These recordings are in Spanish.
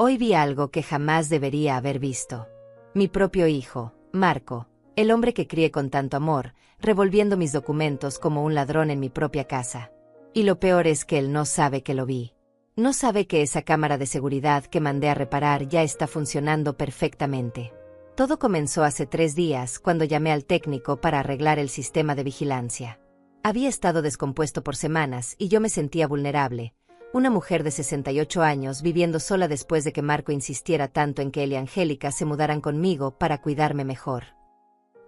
Hoy vi algo que jamás debería haber visto. Mi propio hijo, Marco, el hombre que crié con tanto amor, revolviendo mis documentos como un ladrón en mi propia casa. Y lo peor es que él no sabe que lo vi. No sabe que esa cámara de seguridad que mandé a reparar ya está funcionando perfectamente. Todo comenzó hace 3 días cuando llamé al técnico para arreglar el sistema de vigilancia. Había estado descompuesto por semanas y yo me sentía vulnerable. Una mujer de 68 años viviendo sola después de que Marco insistiera tanto en que él y Angélica se mudaran conmigo para cuidarme mejor.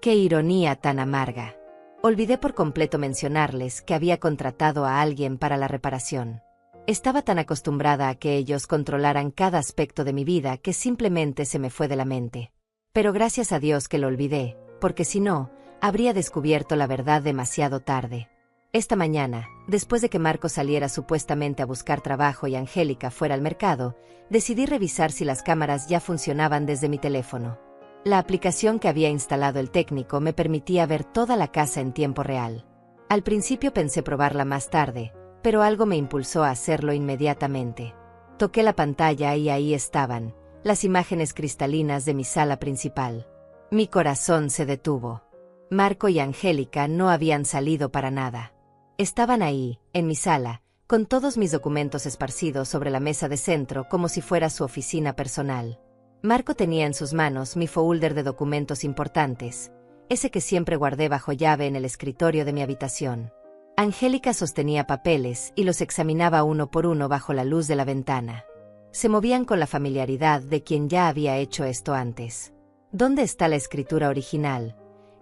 ¡Qué ironía tan amarga! Olvidé por completo mencionarles que había contratado a alguien para la reparación. Estaba tan acostumbrada a que ellos controlaran cada aspecto de mi vida que simplemente se me fue de la mente. Pero gracias a Dios que lo olvidé, porque si no, habría descubierto la verdad demasiado tarde. Esta mañana, después de que Marco saliera supuestamente a buscar trabajo y Angélica fuera al mercado, decidí revisar si las cámaras ya funcionaban desde mi teléfono. La aplicación que había instalado el técnico me permitía ver toda la casa en tiempo real. Al principio pensé probarla más tarde, pero algo me impulsó a hacerlo inmediatamente. Toqué la pantalla y ahí estaban, las imágenes cristalinas de mi sala principal. Mi corazón se detuvo. Marco y Angélica no habían salido para nada. Estaban ahí, en mi sala, con todos mis documentos esparcidos sobre la mesa de centro como si fuera su oficina personal. Marco tenía en sus manos mi folder de documentos importantes, ese que siempre guardé bajo llave en el escritorio de mi habitación. Angélica sostenía papeles y los examinaba uno por uno bajo la luz de la ventana. Se movían con la familiaridad de quien ya había hecho esto antes. ¿Dónde está la escritura original?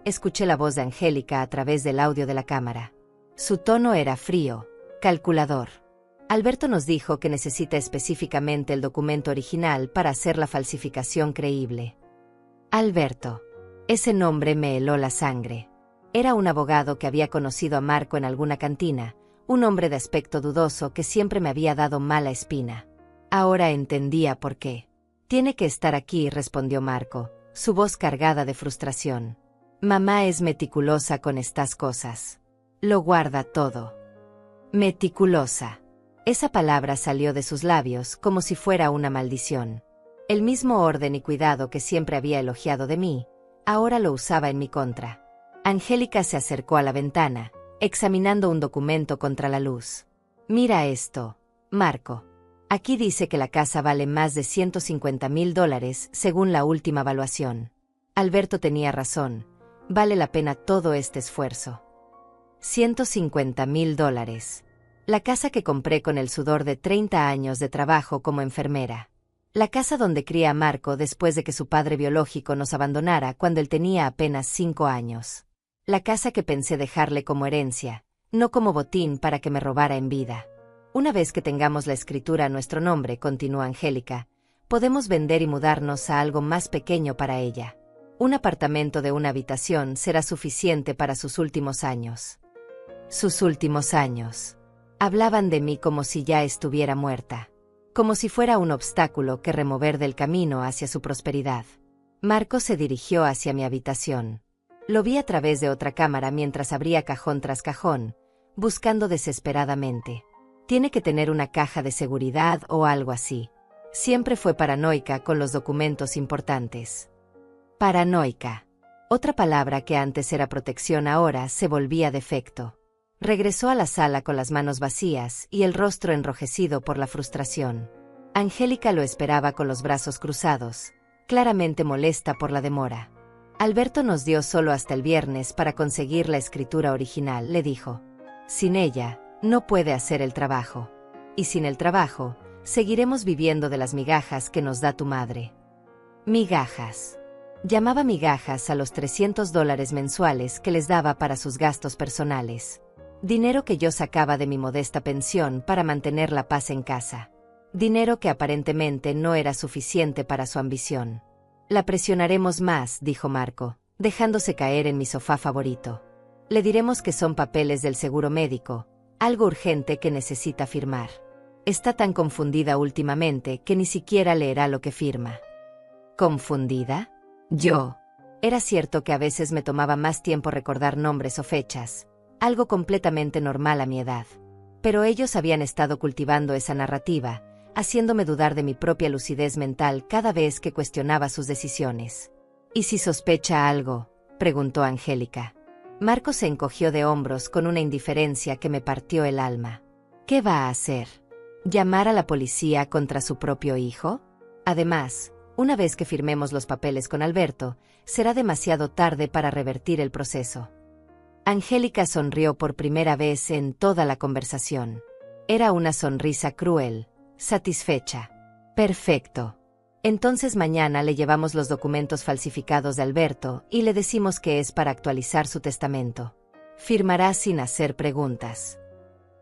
Escuché la voz de Angélica a través del audio de la cámara. Su tono era frío, calculador. Alberto nos dijo que necesita específicamente el documento original para hacer la falsificación creíble. Alberto. Ese nombre me heló la sangre. Era un abogado que había conocido a Marco en alguna cantina, un hombre de aspecto dudoso que siempre me había dado mala espina. Ahora entendía por qué. Tiene que estar aquí, respondió Marco, su voz cargada de frustración. Mamá es meticulosa con estas cosas. Lo guarda todo. Meticulosa. Esa palabra salió de sus labios como si fuera una maldición. El mismo orden y cuidado que siempre había elogiado de mí, ahora lo usaba en mi contra. Angélica se acercó a la ventana, examinando un documento contra la luz. Mira esto, Marco. Aquí dice que la casa vale más de $150,000 según la última evaluación. Alberto tenía razón, vale la pena todo este esfuerzo. $150,000. La casa que compré con el sudor de 30 años de trabajo como enfermera. La casa donde crié a Marco después de que su padre biológico nos abandonara cuando él tenía apenas 5 años. La casa que pensé dejarle como herencia, no como botín para que me robara en vida. Una vez que tengamos la escritura a nuestro nombre, continuó Angélica, podemos vender y mudarnos a algo más pequeño para ella. Un apartamento de una habitación será suficiente para sus últimos años. Sus últimos años. Hablaban de mí como si ya estuviera muerta. Como si fuera un obstáculo que remover del camino hacia su prosperidad. Marco se dirigió hacia mi habitación. Lo vi a través de otra cámara mientras abría cajón tras cajón, buscando desesperadamente. Tiene que tener una caja de seguridad o algo así. Siempre fue paranoica con los documentos importantes. Paranoica. Otra palabra que antes era protección ahora se volvía defecto. Regresó a la sala con las manos vacías y el rostro enrojecido por la frustración. Angélica lo esperaba con los brazos cruzados, claramente molesta por la demora. Alberto nos dio solo hasta el viernes para conseguir la escritura original, le dijo. Sin ella, no puede hacer el trabajo. Y sin el trabajo, seguiremos viviendo de las migajas que nos da tu madre. Migajas. Llamaba migajas a los $300 mensuales que les daba para sus gastos personales. Dinero que yo sacaba de mi modesta pensión para mantener la paz en casa. Dinero que aparentemente no era suficiente para su ambición. La presionaremos más, dijo Marco, dejándose caer en mi sofá favorito. Le diremos que son papeles del seguro médico, algo urgente que necesita firmar. Está tan confundida últimamente que ni siquiera leerá lo que firma. ¿Confundida? Yo. Era cierto que a veces me tomaba más tiempo recordar nombres o fechas. Algo completamente normal a mi edad. Pero ellos habían estado cultivando esa narrativa, haciéndome dudar de mi propia lucidez mental cada vez que cuestionaba sus decisiones. ¿Y si sospecha algo?, preguntó Angélica. Marco se encogió de hombros con una indiferencia que me partió el alma. ¿Qué va a hacer? ¿Llamar a la policía contra su propio hijo? Además, una vez que firmemos los papeles con Alberto, será demasiado tarde para revertir el proceso. Angélica sonrió por primera vez en toda la conversación. Era una sonrisa cruel, satisfecha. Perfecto. Entonces mañana le llevamos los documentos falsificados de Alberto y le decimos que es para actualizar su testamento. Firmará sin hacer preguntas.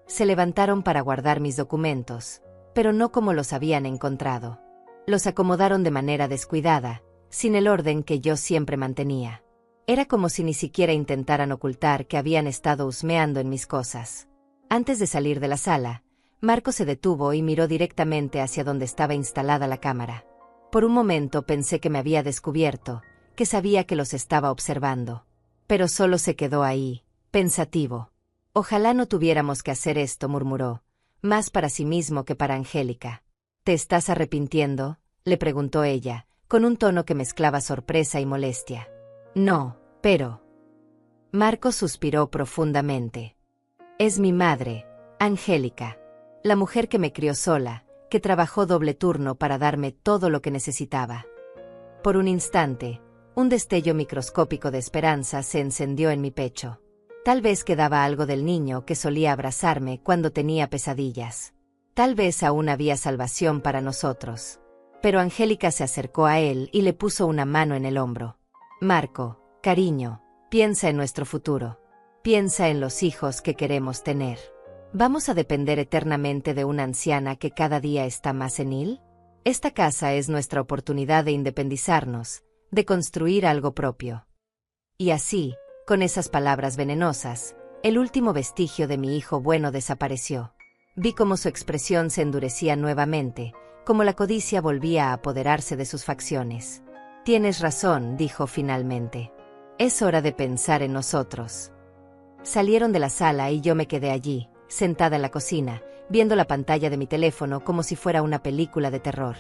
Se levantaron para guardar mis documentos, pero no como los habían encontrado. Los acomodaron de manera descuidada, sin el orden que yo siempre mantenía. Era como si ni siquiera intentaran ocultar que habían estado husmeando en mis cosas. Antes de salir de la sala, Marco se detuvo y miró directamente hacia donde estaba instalada la cámara. Por un momento pensé que me había descubierto, que sabía que los estaba observando. Pero solo se quedó ahí, pensativo. Ojalá no tuviéramos que hacer esto, murmuró, más para sí mismo que para Angélica. ¿Te estás arrepintiendo?, le preguntó ella, con un tono que mezclaba sorpresa y molestia. No, pero... Marco suspiró profundamente. Es mi madre, Angélica. La mujer que me crió sola, que trabajó doble turno para darme todo lo que necesitaba. Por un instante, un destello microscópico de esperanza se encendió en mi pecho. Tal vez quedaba algo del niño que solía abrazarme cuando tenía pesadillas. Tal vez aún había salvación para nosotros. Pero Angélica se acercó a él y le puso una mano en el hombro. Marco, cariño, piensa en nuestro futuro. Piensa en los hijos que queremos tener. ¿Vamos a depender eternamente de una anciana que cada día está más senil? Esta casa es nuestra oportunidad de independizarnos, de construir algo propio. Y así, con esas palabras venenosas, el último vestigio de mi hijo bueno desapareció. Vi cómo su expresión se endurecía nuevamente, como la codicia volvía a apoderarse de sus facciones. Tienes razón, dijo finalmente. Es hora de pensar en nosotros. Salieron de la sala y yo me quedé allí, sentada en la cocina, viendo la pantalla de mi teléfono como si fuera una película de terror.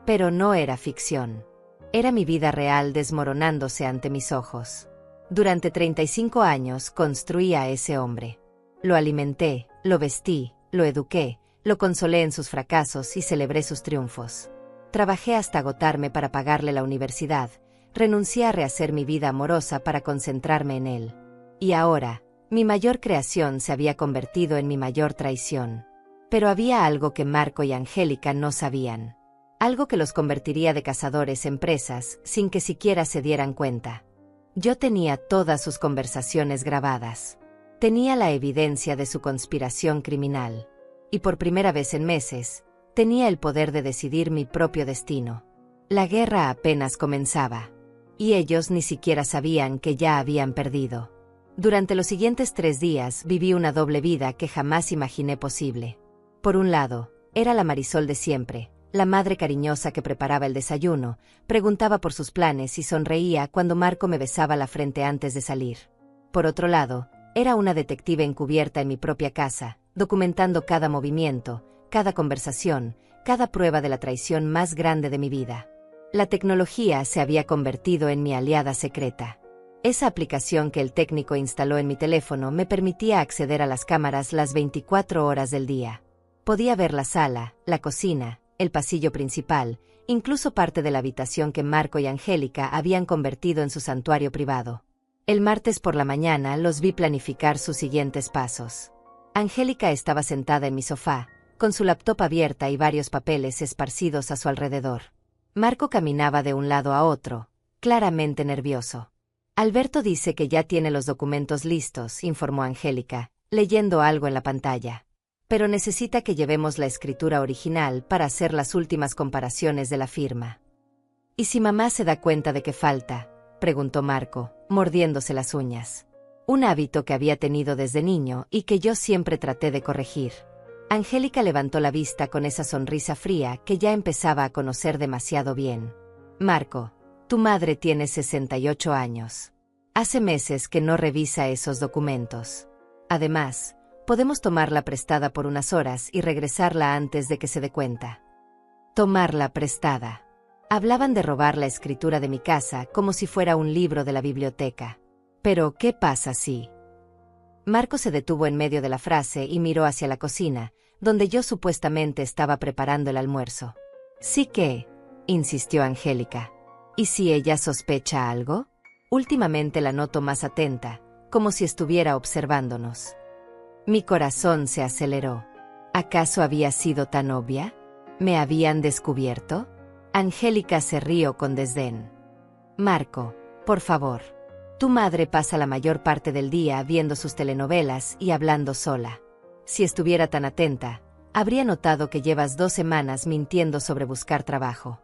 Pero no era ficción. Era mi vida real desmoronándose ante mis ojos. Durante 35 años construí a ese hombre. Lo alimenté, lo vestí, lo eduqué, lo consolé en sus fracasos y celebré sus triunfos. Trabajé hasta agotarme para pagarle la universidad, renuncié a rehacer mi vida amorosa para concentrarme en él. Y ahora, mi mayor creación se había convertido en mi mayor traición. Pero había algo que Marco y Angélica no sabían. Algo que los convertiría de cazadores en presas sin que siquiera se dieran cuenta. Yo tenía todas sus conversaciones grabadas. Tenía la evidencia de su conspiración criminal. Y por primera vez en meses, tenía el poder de decidir mi propio destino. La guerra apenas comenzaba. Y ellos ni siquiera sabían que ya habían perdido. Durante los siguientes 3 días viví una doble vida que jamás imaginé posible. Por un lado, era la Marisol de siempre, la madre cariñosa que preparaba el desayuno, preguntaba por sus planes y sonreía cuando Marco me besaba la frente antes de salir. Por otro lado, era una detective encubierta en mi propia casa, documentando cada movimiento, cada conversación, cada prueba de la traición más grande de mi vida. La tecnología se había convertido en mi aliada secreta. Esa aplicación que el técnico instaló en mi teléfono me permitía acceder a las cámaras las 24 horas del día. Podía ver la sala, la cocina, el pasillo principal, incluso parte de la habitación que Marco y Angélica habían convertido en su santuario privado. El martes por la mañana los vi planificar sus siguientes pasos. Angélica estaba sentada en mi sofá, con su laptop abierta y varios papeles esparcidos a su alrededor. Marco caminaba de un lado a otro, claramente nervioso. Alberto dice que ya tiene los documentos listos, informó Angélica, leyendo algo en la pantalla. Pero necesita que llevemos la escritura original para hacer las últimas comparaciones de la firma. ¿Y si mamá se da cuenta de que falta?, preguntó Marco, mordiéndose las uñas. Un hábito que había tenido desde niño y que yo siempre traté de corregir. Angélica levantó la vista con esa sonrisa fría que ya empezaba a conocer demasiado bien. Marco, tu madre tiene 68 años. Hace meses que no revisa esos documentos. Además, podemos tomarla prestada por unas horas y regresarla antes de que se dé cuenta. Tomarla prestada. Hablaban de robar la escritura de mi casa como si fuera un libro de la biblioteca. Pero, ¿qué pasa si? Marco se detuvo en medio de la frase y miró hacia la cocina, donde yo supuestamente estaba preparando el almuerzo. «Sí que», insistió Angélica. «¿Y si ella sospecha algo?» Últimamente la noto más atenta, como si estuviera observándonos. Mi corazón se aceleró. ¿Acaso había sido tan obvia? ¿Me habían descubierto? Angélica se rió con desdén. «Marco, por favor. Tu madre pasa la mayor parte del día viendo sus telenovelas y hablando sola. Si estuviera tan atenta, habría notado que llevas 2 semanas mintiendo sobre buscar trabajo».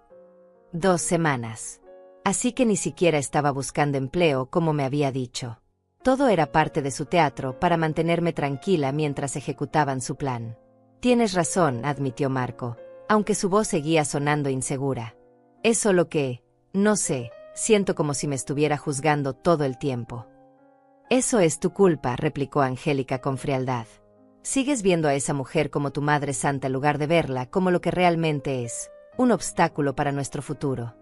2 semanas. Así que ni siquiera estaba buscando empleo como me había dicho. Todo era parte de su teatro para mantenerme tranquila mientras ejecutaban su plan. «Tienes razón», admitió Marco, aunque su voz seguía sonando insegura. «Es solo que, no sé, siento como si me estuviera juzgando todo el tiempo». «Eso es tu culpa», replicó Angélica con frialdad. «Sigues viendo a esa mujer como tu madre santa en lugar de verla como lo que realmente es, un obstáculo para nuestro futuro».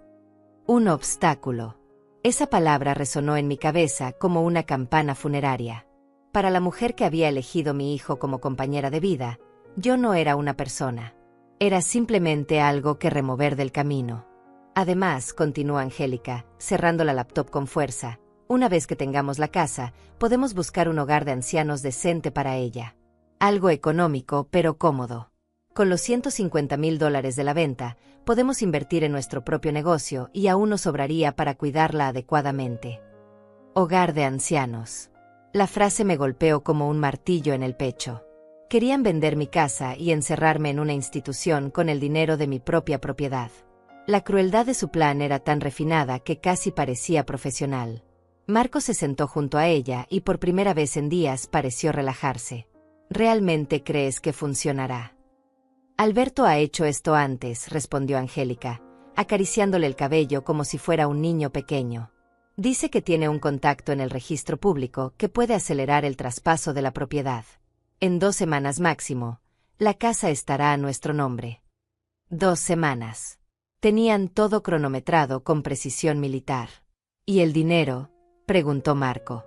«Un obstáculo». Esa palabra resonó en mi cabeza como una campana funeraria. Para la mujer que había elegido mi hijo como compañera de vida, yo no era una persona. Era simplemente algo que remover del camino. Además, continuó Angélica, cerrando la laptop con fuerza, una vez que tengamos la casa, podemos buscar un hogar de ancianos decente para ella. Algo económico, pero cómodo. Con los $150,000 de la venta, podemos invertir en nuestro propio negocio y aún nos sobraría para cuidarla adecuadamente. Hogar de ancianos. La frase me golpeó como un martillo en el pecho. Querían vender mi casa y encerrarme en una institución con el dinero de mi propia propiedad. La crueldad de su plan era tan refinada que casi parecía profesional. Marco se sentó junto a ella y por primera vez en días pareció relajarse. «¿Realmente crees que funcionará?» «Alberto ha hecho esto antes», respondió Angélica, acariciándole el cabello como si fuera un niño pequeño. «Dice que tiene un contacto en el registro público que puede acelerar el traspaso de la propiedad. En 2 semanas máximo, la casa estará a nuestro nombre». 2 semanas. Tenían todo cronometrado con precisión militar. «¿Y el dinero?», preguntó Marco.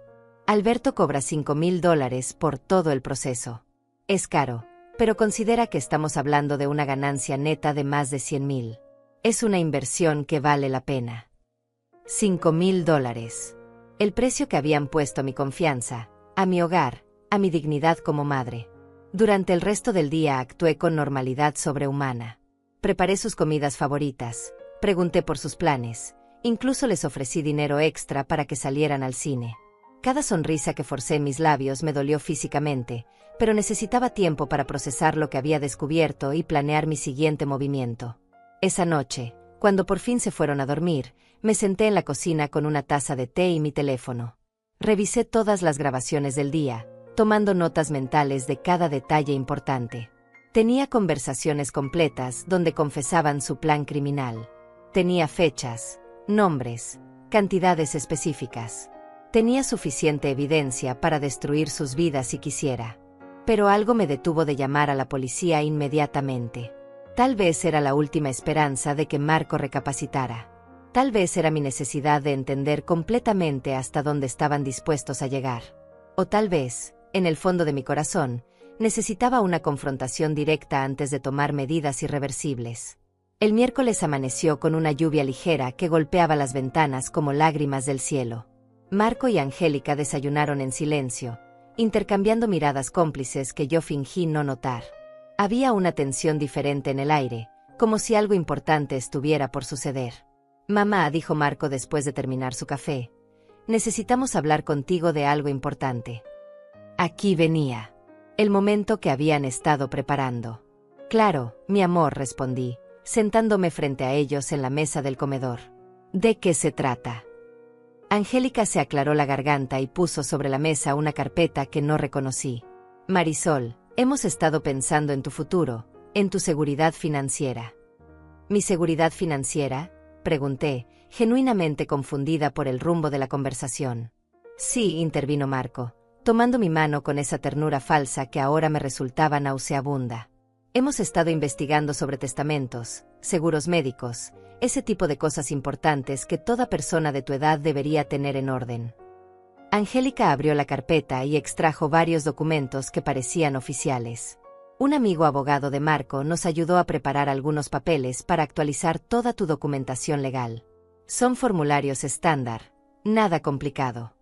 «Alberto cobra $5,000 por todo el proceso. Es caro, pero considera que estamos hablando de una ganancia neta de más de $100,000. Es una inversión que vale la pena». $5,000. El precio que habían puesto a mi confianza, a mi hogar, a mi dignidad como madre. Durante el resto del día actué con normalidad sobrehumana. Preparé sus comidas favoritas, pregunté por sus planes, incluso les ofrecí dinero extra para que salieran al cine. Cada sonrisa que forcé en mis labios me dolió físicamente, pero necesitaba tiempo para procesar lo que había descubierto y planear mi siguiente movimiento. Esa noche, cuando por fin se fueron a dormir, me senté en la cocina con una taza de té y mi teléfono. Revisé todas las grabaciones del día, tomando notas mentales de cada detalle importante. Tenía conversaciones completas donde confesaban su plan criminal. Tenía fechas, nombres, cantidades específicas. Tenía suficiente evidencia para destruir sus vidas si quisiera. Pero algo me detuvo de llamar a la policía inmediatamente. Tal vez era la última esperanza de que Marco recapacitara. Tal vez era mi necesidad de entender completamente hasta dónde estaban dispuestos a llegar. O tal vez, en el fondo de mi corazón, necesitaba una confrontación directa antes de tomar medidas irreversibles. El miércoles amaneció con una lluvia ligera que golpeaba las ventanas como lágrimas del cielo. Marco y Angélica desayunaron en silencio, intercambiando miradas cómplices que yo fingí no notar. Había una tensión diferente en el aire, como si algo importante estuviera por suceder. «Mamá», dijo Marco después de terminar su café, «necesitamos hablar contigo de algo importante». Aquí venía. El momento que habían estado preparando. «Claro, mi amor», respondí, sentándome frente a ellos en la mesa del comedor. «¿De qué se trata?». Angélica se aclaró la garganta y puso sobre la mesa una carpeta que no reconocí. «Marisol, hemos estado pensando en tu futuro, en tu seguridad financiera». «¿Mi seguridad financiera?», pregunté, genuinamente confundida por el rumbo de la conversación. «Sí», intervino Marco, tomando mi mano con esa ternura falsa que ahora me resultaba nauseabunda. Hemos estado investigando sobre testamentos, seguros médicos, ese tipo de cosas importantes que toda persona de tu edad debería tener en orden. Angélica abrió la carpeta y extrajo varios documentos que parecían oficiales. Un amigo abogado de Marco nos ayudó a preparar algunos papeles para actualizar toda tu documentación legal. Son formularios estándar, nada complicado.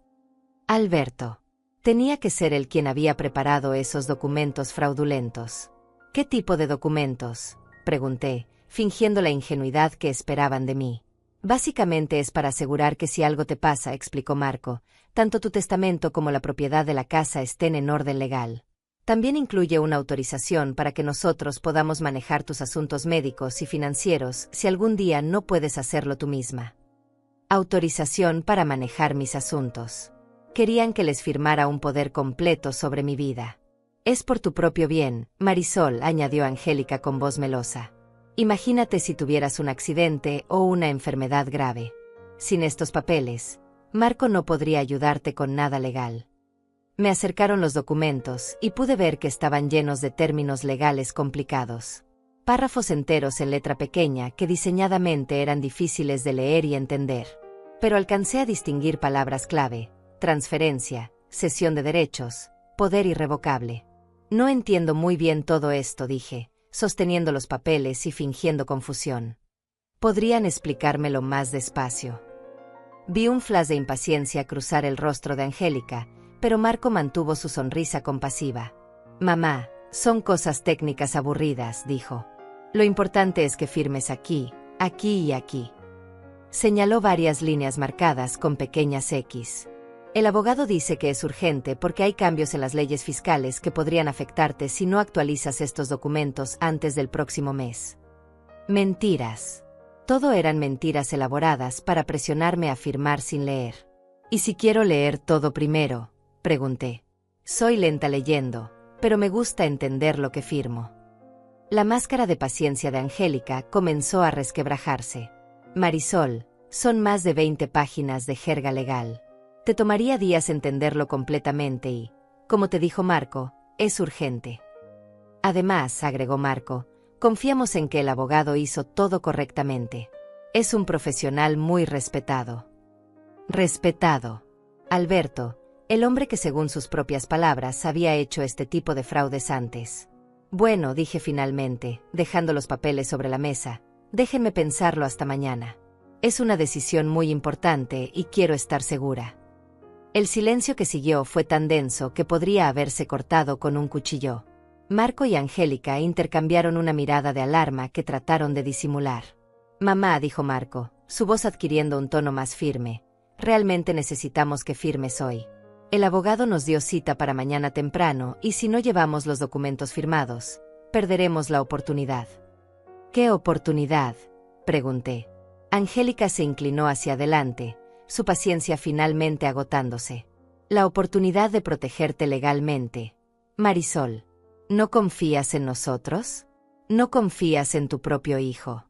Alberto. Tenía que ser él quien había preparado esos documentos fraudulentos. ¿Qué tipo de documentos?, pregunté, fingiendo la ingenuidad que esperaban de mí. Básicamente es para asegurar que si algo te pasa, explicó Marco, tanto tu testamento como la propiedad de la casa estén en orden legal. También incluye una autorización para que nosotros podamos manejar tus asuntos médicos y financieros si algún día no puedes hacerlo tú misma. Autorización para manejar mis asuntos. Querían que les firmara un poder completo sobre mi vida. Es por tu propio bien, Marisol, añadió Angélica con voz melosa. Imagínate si tuvieras un accidente o una enfermedad grave. Sin estos papeles, Marco no podría ayudarte con nada legal. Me acercaron los documentos y pude ver que estaban llenos de términos legales complicados. Párrafos enteros en letra pequeña que diseñadamente eran difíciles de leer y entender. Pero alcancé a distinguir palabras clave: transferencia, cesión de derechos, poder irrevocable. No entiendo muy bien todo esto, dije, sosteniendo los papeles y fingiendo confusión. ¿Podrían explicármelo más despacio? Vi un flash de impaciencia cruzar el rostro de Angélica, pero Marco mantuvo su sonrisa compasiva. Mamá, son cosas técnicas aburridas, dijo. Lo importante es que firmes aquí, aquí y aquí. Señaló varias líneas marcadas con pequeñas X. El abogado dice que es urgente porque hay cambios en las leyes fiscales que podrían afectarte si no actualizas estos documentos antes del próximo mes. Mentiras. Todo eran mentiras elaboradas para presionarme a firmar sin leer. ¿Y si quiero leer todo primero?, pregunté. Soy lenta leyendo, pero me gusta entender lo que firmo. La máscara de paciencia de Angélica comenzó a resquebrajarse. Marisol, son más de 20 páginas de jerga legal. Te tomaría días entenderlo completamente y, como te dijo Marco, es urgente. Además, agregó Marco, confiamos en que el abogado hizo todo correctamente. Es un profesional muy respetado. Respetado. Alberto, el hombre que según sus propias palabras había hecho este tipo de fraudes antes. Bueno, dije finalmente, dejando los papeles sobre la mesa, déjenme pensarlo hasta mañana. Es una decisión muy importante y quiero estar segura. El silencio que siguió fue tan denso que podría haberse cortado con un cuchillo. Marco y Angélica intercambiaron una mirada de alarma que trataron de disimular. Mamá, dijo Marco, su voz adquiriendo un tono más firme, realmente necesitamos que firmes hoy. El abogado nos dio cita para mañana temprano y si no llevamos los documentos firmados, perderemos la oportunidad. ¿Qué oportunidad?, pregunté. Angélica se inclinó hacia adelante, su paciencia finalmente agotándose. La oportunidad de protegerte legalmente. Marisol, ¿no confías en nosotros? ¿No confías en tu propio hijo?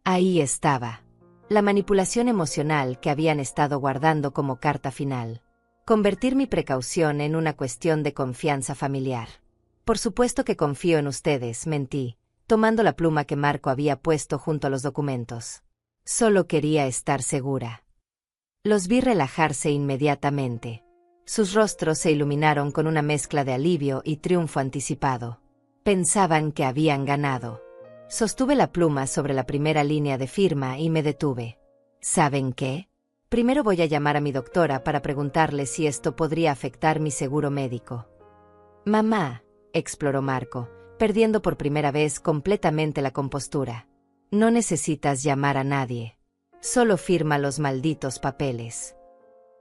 Ahí estaba. La manipulación emocional que habían estado guardando como carta final. Convertir mi precaución en una cuestión de confianza familiar. Por supuesto que confío en ustedes, mentí, tomando la pluma que Marco había puesto junto a los documentos. Solo quería estar segura. Los vi relajarse inmediatamente. Sus rostros se iluminaron con una mezcla de alivio y triunfo anticipado. Pensaban que habían ganado. Sostuve la pluma sobre la primera línea de firma y me detuve. ¿Saben qué? Primero voy a llamar a mi doctora para preguntarle si esto podría afectar mi seguro médico. Mamá, exploró Marco, perdiendo por primera vez completamente la compostura. No necesitas llamar a nadie. Solo firma los malditos papeles.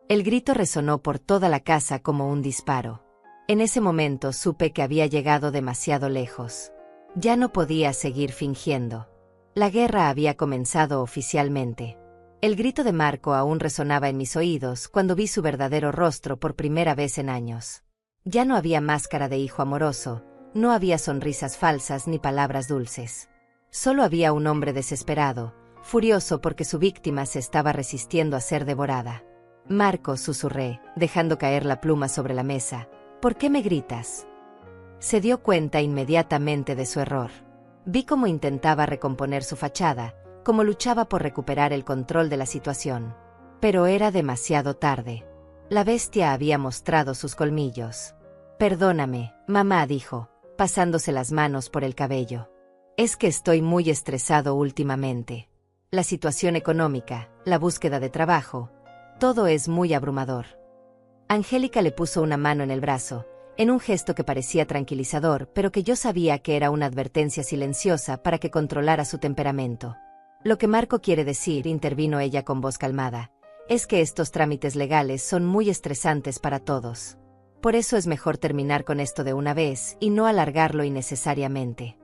El grito resonó por toda la casa como un disparo. En ese momento supe que había llegado demasiado lejos. Ya no podía seguir fingiendo. La guerra había comenzado oficialmente. El grito de Marco aún resonaba en mis oídos cuando vi su verdadero rostro por primera vez en años. Ya no había máscara de hijo amoroso, no había sonrisas falsas ni palabras dulces. Solo había un hombre desesperado, furioso porque su víctima se estaba resistiendo a ser devorada. Marco, susurré, dejando caer la pluma sobre la mesa. ¿Por qué me gritas? Se dio cuenta inmediatamente de su error. Vi cómo intentaba recomponer su fachada, cómo luchaba por recuperar el control de la situación. Pero era demasiado tarde. La bestia había mostrado sus colmillos. «Perdóname», mamá dijo, pasándose las manos por el cabello. «Es que estoy muy estresado últimamente. La situación económica, la búsqueda de trabajo, todo es muy abrumador». Angélica le puso una mano en el brazo, en un gesto que parecía tranquilizador, pero que yo sabía que era una advertencia silenciosa para que controlara su temperamento. «Lo que Marco quiere decir», intervino ella con voz calmada, «es que estos trámites legales son muy estresantes para todos. Por eso es mejor terminar con esto de una vez y no alargarlo innecesariamente».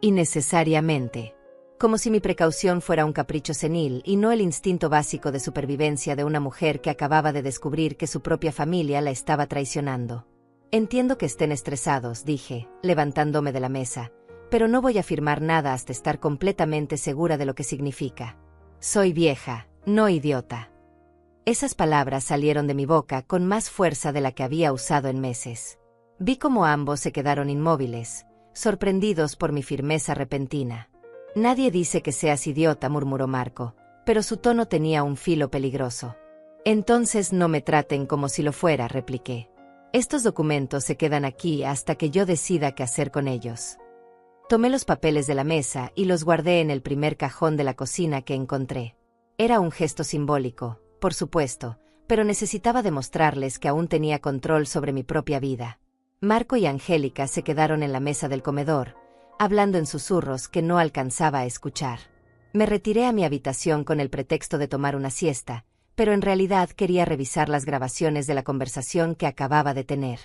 Innecesariamente. Como si mi precaución fuera un capricho senil y no el instinto básico de supervivencia de una mujer que acababa de descubrir que su propia familia la estaba traicionando. «Entiendo que estén estresados», dije, levantándome de la mesa, «pero no voy a firmar nada hasta estar completamente segura de lo que significa. Soy vieja, no idiota». Esas palabras salieron de mi boca con más fuerza de la que había usado en meses. Vi cómo ambos se quedaron inmóviles, sorprendidos por mi firmeza repentina. «Nadie dice que seas idiota», murmuró Marco, pero su tono tenía un filo peligroso. «Entonces no me traten como si lo fuera», repliqué. «Estos documentos se quedan aquí hasta que yo decida qué hacer con ellos». Tomé los papeles de la mesa y los guardé en el primer cajón de la cocina que encontré. Era un gesto simbólico, por supuesto, pero necesitaba demostrarles que aún tenía control sobre mi propia vida. Marco y Angélica se quedaron en la mesa del comedor, hablando en susurros que no alcanzaba a escuchar. Me retiré a mi habitación con el pretexto de tomar una siesta, pero en realidad quería revisar las grabaciones de la conversación que acababa de tener.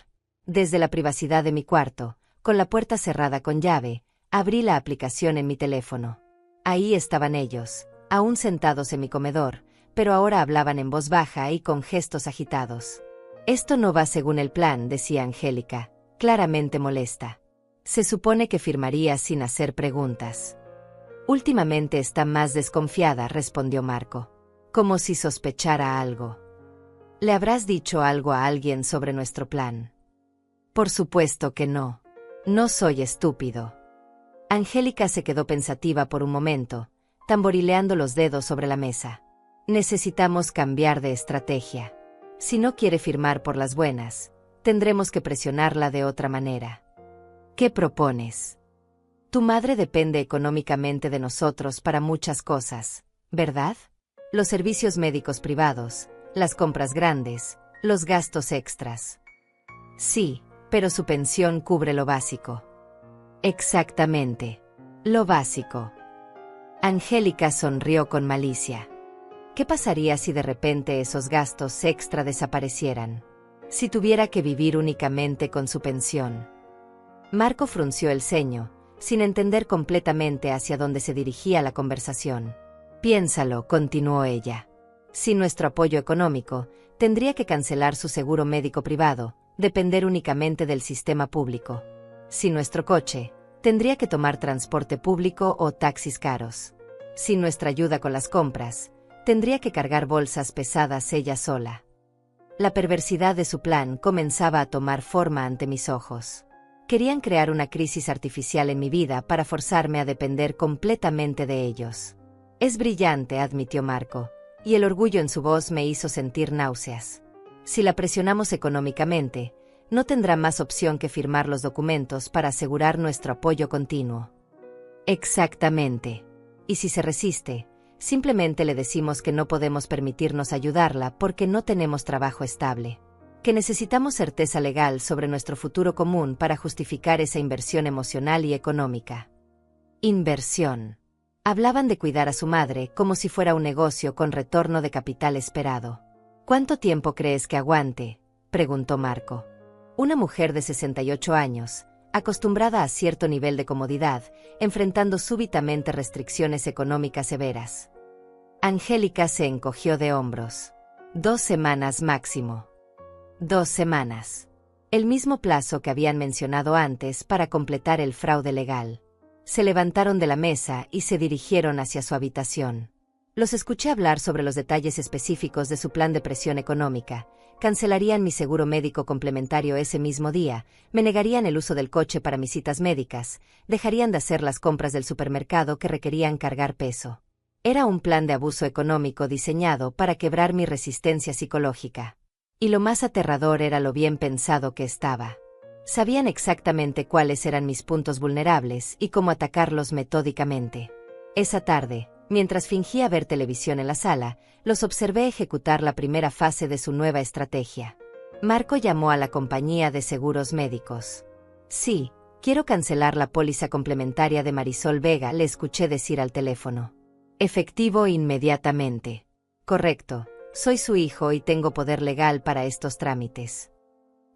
Desde la privacidad de mi cuarto, con la puerta cerrada con llave, abrí la aplicación en mi teléfono. Ahí estaban ellos, aún sentados en mi comedor, pero ahora hablaban en voz baja y con gestos agitados. «Esto no va según el plan», decía Angélica, claramente molesta. «Se supone que firmaría sin hacer preguntas». «Últimamente está más desconfiada», respondió Marco. «Como si sospechara algo». «¿Le habrás dicho algo a alguien sobre nuestro plan?» «Por supuesto que no. No soy estúpido». Angélica se quedó pensativa por un momento, tamborileando los dedos sobre la mesa. «Necesitamos cambiar de estrategia. Si no quiere firmar por las buenas, tendremos que presionarla de otra manera». «¿Qué propones?» «Tu madre depende económicamente de nosotros para muchas cosas, ¿verdad? Los servicios médicos privados, las compras grandes, los gastos extras». «Sí, pero su pensión cubre lo básico». «Exactamente. Lo básico». Angélica sonrió con malicia. «¿Qué pasaría si de repente esos gastos extra desaparecieran? Si tuviera que vivir únicamente con su pensión». Marco frunció el ceño, sin entender completamente hacia dónde se dirigía la conversación. «Piénsalo», continuó ella. «Sin nuestro apoyo económico, tendría que cancelar su seguro médico privado, depender únicamente del sistema público. Sin nuestro coche, tendría que tomar transporte público o taxis caros. Sin nuestra ayuda con las compras, tendría que cargar bolsas pesadas ella sola». La perversidad de su plan comenzaba a tomar forma ante mis ojos. Querían crear una crisis artificial en mi vida para forzarme a depender completamente de ellos. «Es brillante», admitió Marco, y el orgullo en su voz me hizo sentir náuseas. «Si la presionamos económicamente, no tendrá más opción que firmar los documentos para asegurar nuestro apoyo continuo». «Exactamente. Y si se resiste, simplemente le decimos que no podemos permitirnos ayudarla porque no tenemos trabajo estable. Que necesitamos certeza legal sobre nuestro futuro común para justificar esa inversión emocional y económica». Inversión. Hablaban de cuidar a su madre como si fuera un negocio con retorno de capital esperado. «¿Cuánto tiempo crees que aguante?», preguntó Marco. Una mujer de 68 años, acostumbrada a cierto nivel de comodidad, enfrentando súbitamente restricciones económicas severas. Angélica se encogió de hombros. 2 semanas máximo. 2 semanas. El mismo plazo que habían mencionado antes para completar el fraude legal. Se levantaron de la mesa y se dirigieron hacia su habitación. Los escuché hablar sobre los detalles específicos de su plan de presión económica, cancelarían mi seguro médico complementario ese mismo día, me negarían el uso del coche para mis citas médicas, dejarían de hacer las compras del supermercado que requerían cargar peso. Era un plan de abuso económico diseñado para quebrar mi resistencia psicológica. Y lo más aterrador era lo bien pensado que estaba. Sabían exactamente cuáles eran mis puntos vulnerables y cómo atacarlos metódicamente. Esa tarde, mientras fingía ver televisión en la sala, los observé ejecutar la primera fase de su nueva estrategia. Marco llamó a la compañía de seguros médicos. Sí, quiero cancelar la póliza complementaria de Marisol Vega, le escuché decir al teléfono. Efectivo inmediatamente. Correcto, soy su hijo y tengo poder legal para estos trámites.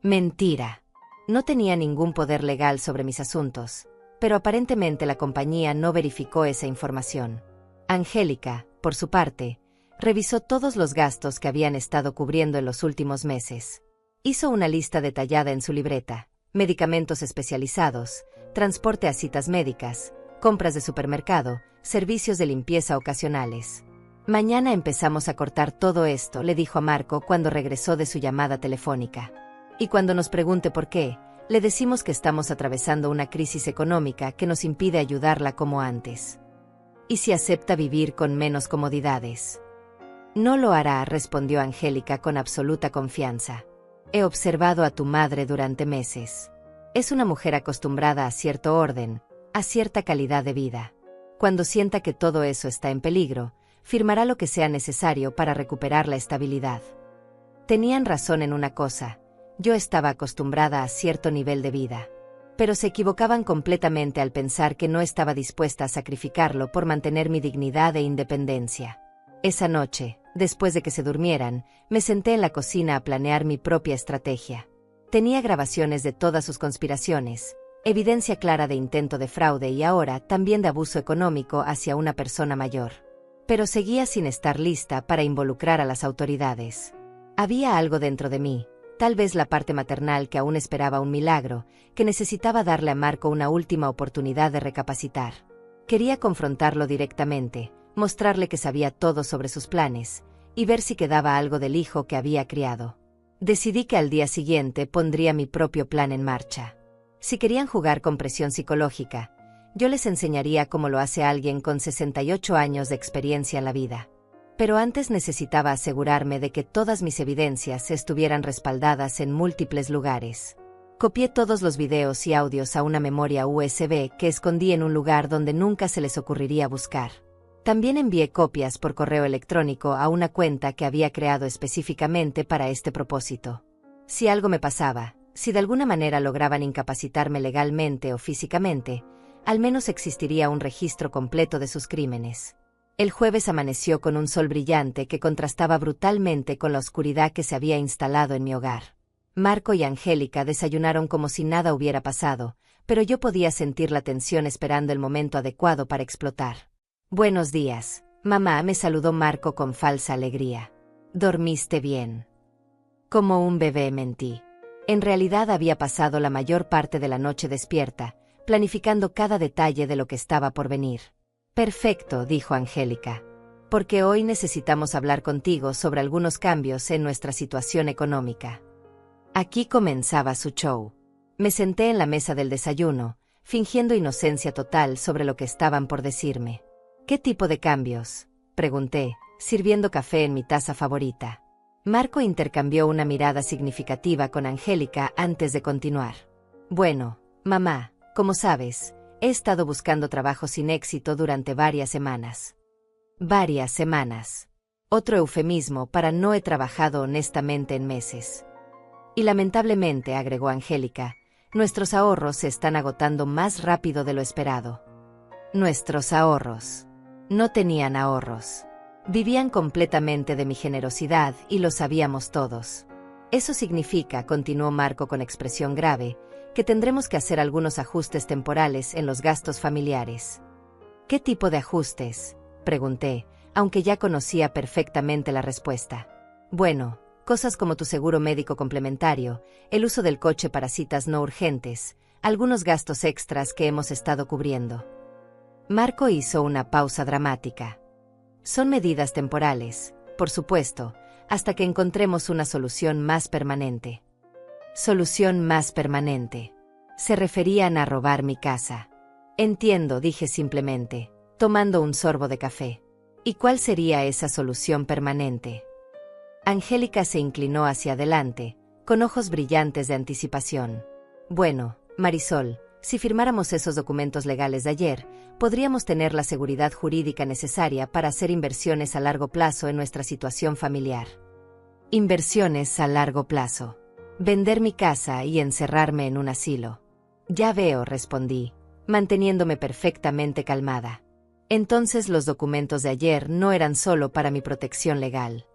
Mentira. No tenía ningún poder legal sobre mis asuntos, pero aparentemente la compañía no verificó esa información. Angélica, por su parte, revisó todos los gastos que habían estado cubriendo en los últimos meses. Hizo una lista detallada en su libreta: medicamentos especializados, transporte a citas médicas, compras de supermercado, servicios de limpieza ocasionales. Mañana empezamos a cortar todo esto, le dijo a Marco cuando regresó de su llamada telefónica. Y cuando nos pregunte por qué, le decimos que estamos atravesando una crisis económica que nos impide ayudarla como antes. ¿Y si acepta vivir con menos comodidades? No lo hará, respondió Angélica con absoluta confianza. He observado a tu madre durante meses. Es una mujer acostumbrada a cierto orden, a cierta calidad de vida. Cuando sienta que todo eso está en peligro, firmará lo que sea necesario para recuperar la estabilidad. Tenían razón en una cosa: yo estaba acostumbrada a cierto nivel de vida. Pero se equivocaban completamente al pensar que no estaba dispuesta a sacrificarlo por mantener mi dignidad e independencia. Esa noche, después de que se durmieran, me senté en la cocina a planear mi propia estrategia. Tenía grabaciones de todas sus conspiraciones, evidencia clara de intento de fraude y ahora también de abuso económico hacia una persona mayor. Pero seguía sin estar lista para involucrar a las autoridades. Había algo dentro de mí, tal vez la parte maternal que aún esperaba un milagro, que necesitaba darle a Marco una última oportunidad de recapacitar. Quería confrontarlo directamente, mostrarle que sabía todo sobre sus planes, y ver si quedaba algo del hijo que había criado. Decidí que al día siguiente pondría mi propio plan en marcha. Si querían jugar con presión psicológica, yo les enseñaría cómo lo hace alguien con 68 años de experiencia en la vida. Pero antes necesitaba asegurarme de que todas mis evidencias estuvieran respaldadas en múltiples lugares. Copié todos los videos y audios a una memoria USB que escondí en un lugar donde nunca se les ocurriría buscar. También envié copias por correo electrónico a una cuenta que había creado específicamente para este propósito. Si algo me pasaba, si de alguna manera lograban incapacitarme legalmente o físicamente, al menos existiría un registro completo de sus crímenes. El jueves amaneció con un sol brillante que contrastaba brutalmente con la oscuridad que se había instalado en mi hogar. Marco y Angélica desayunaron como si nada hubiera pasado, pero yo podía sentir la tensión esperando el momento adecuado para explotar. «Buenos días, mamá», me saludó Marco con falsa alegría. «¿Dormiste bien?» Como un bebé, mentí. En realidad había pasado la mayor parte de la noche despierta, planificando cada detalle de lo que estaba por venir. «Perfecto», dijo Angélica. «Porque hoy necesitamos hablar contigo sobre algunos cambios en nuestra situación económica». Aquí comenzaba su show. Me senté en la mesa del desayuno, fingiendo inocencia total sobre lo que estaban por decirme. «¿Qué tipo de cambios?», pregunté, sirviendo café en mi taza favorita. Marco intercambió una mirada significativa con Angélica antes de continuar. «Bueno, mamá, como sabes, he estado buscando trabajo sin éxito durante varias semanas». «Varias semanas». Otro eufemismo para no he trabajado honestamente en meses. «Y lamentablemente», agregó Angélica, «nuestros ahorros se están agotando más rápido de lo esperado». Nuestros ahorros. No tenían ahorros. Vivían completamente de mi generosidad y lo sabíamos todos. «Eso significa», continuó Marco con expresión grave, «que tendremos que hacer algunos ajustes temporales en los gastos familiares». «¿Qué tipo de ajustes?», pregunté, aunque ya conocía perfectamente la respuesta. «Bueno, cosas como tu seguro médico complementario, el uso del coche para citas no urgentes, algunos gastos extras que hemos estado cubriendo». Marco hizo una pausa dramática. «Son medidas temporales, por supuesto, hasta que encontremos una solución más permanente. Solución más permanente. Se referían a robar mi casa. Entiendo, dije simplemente, tomando un sorbo de café. ¿Y cuál sería esa solución permanente? Angélica se inclinó hacia adelante, con ojos brillantes de anticipación. Bueno, Marisol, si firmáramos esos documentos legales de ayer, podríamos tener la seguridad jurídica necesaria para hacer inversiones a largo plazo en nuestra situación familiar. Inversiones a largo plazo. Vender mi casa y encerrarme en un asilo. Ya veo, respondí, manteniéndome perfectamente calmada. Entonces los documentos de ayer no eran solo para mi protección legal.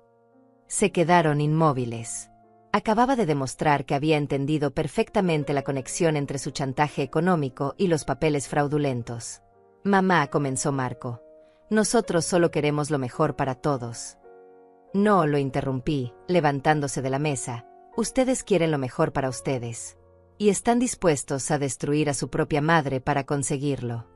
Se quedaron inmóviles. Acababa de demostrar que había entendido perfectamente la conexión entre su chantaje económico y los papeles fraudulentos. Mamá, comenzó Marco. Nosotros solo queremos lo mejor para todos. No, lo interrumpí, levantándose de la mesa. Ustedes quieren lo mejor para ustedes. Y están dispuestos a destruir a su propia madre para conseguirlo.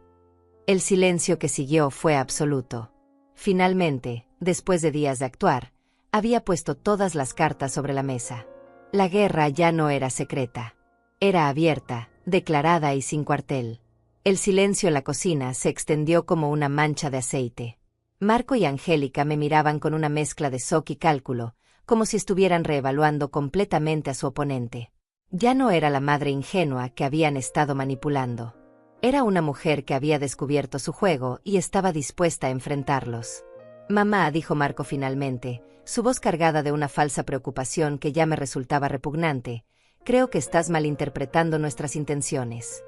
El silencio que siguió fue absoluto. Finalmente, después de días de actuar, había puesto todas las cartas sobre la mesa. La guerra ya no era secreta. Era abierta, declarada y sin cuartel. El silencio en la cocina se extendió como una mancha de aceite. Marco y Angélica me miraban con una mezcla de shock y cálculo, como si estuvieran reevaluando completamente a su oponente. Ya no era la madre ingenua que habían estado manipulando. Era una mujer que había descubierto su juego y estaba dispuesta a enfrentarlos. Mamá, dijo Marco finalmente, su voz cargada de una falsa preocupación que ya me resultaba repugnante, creo que estás malinterpretando nuestras intenciones.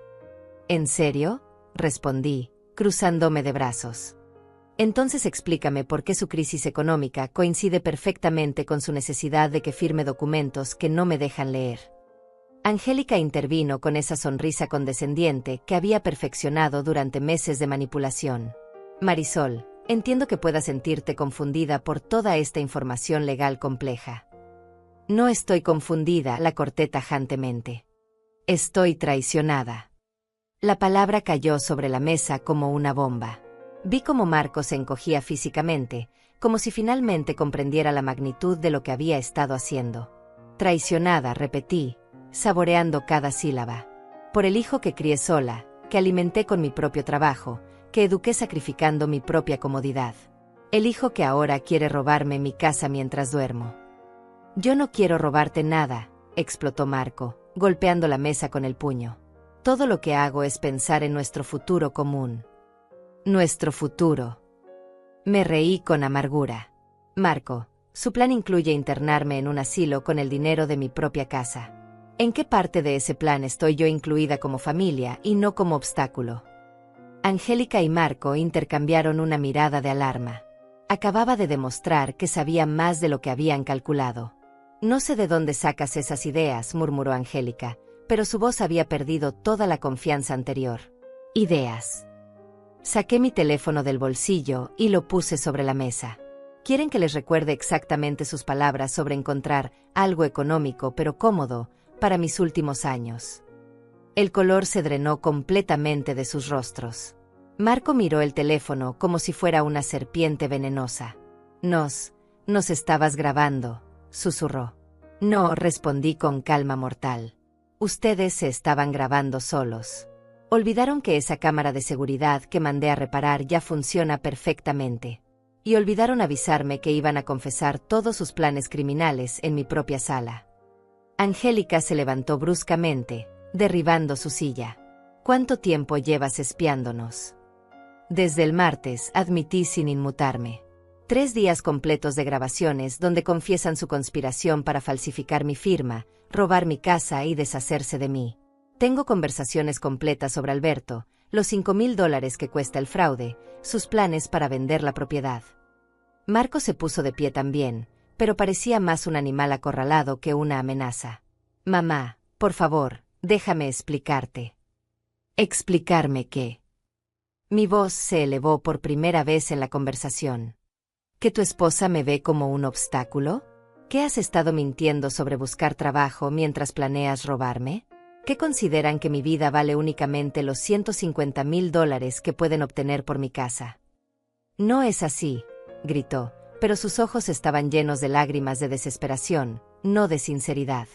¿En serio? Respondí, cruzándome de brazos. Entonces explícame por qué su crisis económica coincide perfectamente con su necesidad de que firme documentos que no me dejan leer. Angélica intervino con esa sonrisa condescendiente que había perfeccionado durante meses de manipulación. Marisol, entiendo que puedas sentirte confundida por toda esta información legal compleja. No estoy confundida, la corté tajantemente. Estoy traicionada. La palabra cayó sobre la mesa como una bomba. Vi cómo Marco se encogía físicamente, como si finalmente comprendiera la magnitud de lo que había estado haciendo. Traicionada, repetí, saboreando cada sílaba. Por el hijo que crié sola, que alimenté con mi propio trabajo, que eduqué sacrificando mi propia comodidad. El hijo que ahora quiere robarme mi casa mientras duermo. Yo no quiero robarte nada, explotó Marco, golpeando la mesa con el puño. Todo lo que hago es pensar en nuestro futuro común. Nuestro futuro. Me reí con amargura. Marco, su plan incluye internarme en un asilo con el dinero de mi propia casa. ¿En qué parte de ese plan estoy yo incluida como familia y no como obstáculo? Angélica y Marco intercambiaron una mirada de alarma. Acababa de demostrar que sabía más de lo que habían calculado. No sé de dónde sacas esas ideas, murmuró Angélica, pero su voz había perdido toda la confianza anterior. Ideas. Saqué mi teléfono del bolsillo y lo puse sobre la mesa. ¿Quieren que les recuerde exactamente sus palabras sobre encontrar algo económico pero cómodo para mis últimos años? El color se drenó completamente de sus rostros. Marco miró el teléfono como si fuera una serpiente venenosa. Nos estabas grabando, susurró. No, respondí con calma mortal. Ustedes se estaban grabando solos. Olvidaron que esa cámara de seguridad que mandé a reparar ya funciona perfectamente. Y olvidaron avisarme que iban a confesar todos sus planes criminales en mi propia sala. Angélica se levantó bruscamente, derribando su silla. ¿Cuánto tiempo llevas espiándonos? Desde el martes, admití sin inmutarme. 3 días completos de grabaciones donde confiesan su conspiración para falsificar mi firma, robar mi casa y deshacerse de mí. Tengo conversaciones completas sobre Alberto, los $5,000 que cuesta el fraude, sus planes para vender la propiedad. Marco se puso de pie también, pero parecía más un animal acorralado que una amenaza. Mamá, por favor, déjame explicarte. ¿Explicarme qué? Mi voz se elevó por primera vez en la conversación. ¿Que tu esposa me ve como un obstáculo? ¿Que has estado mintiendo sobre buscar trabajo mientras planeas robarme? ¿Qué consideran que mi vida vale únicamente los $150,000 que pueden obtener por mi casa? No es así, gritó, pero sus ojos estaban llenos de lágrimas de desesperación, no de sinceridad.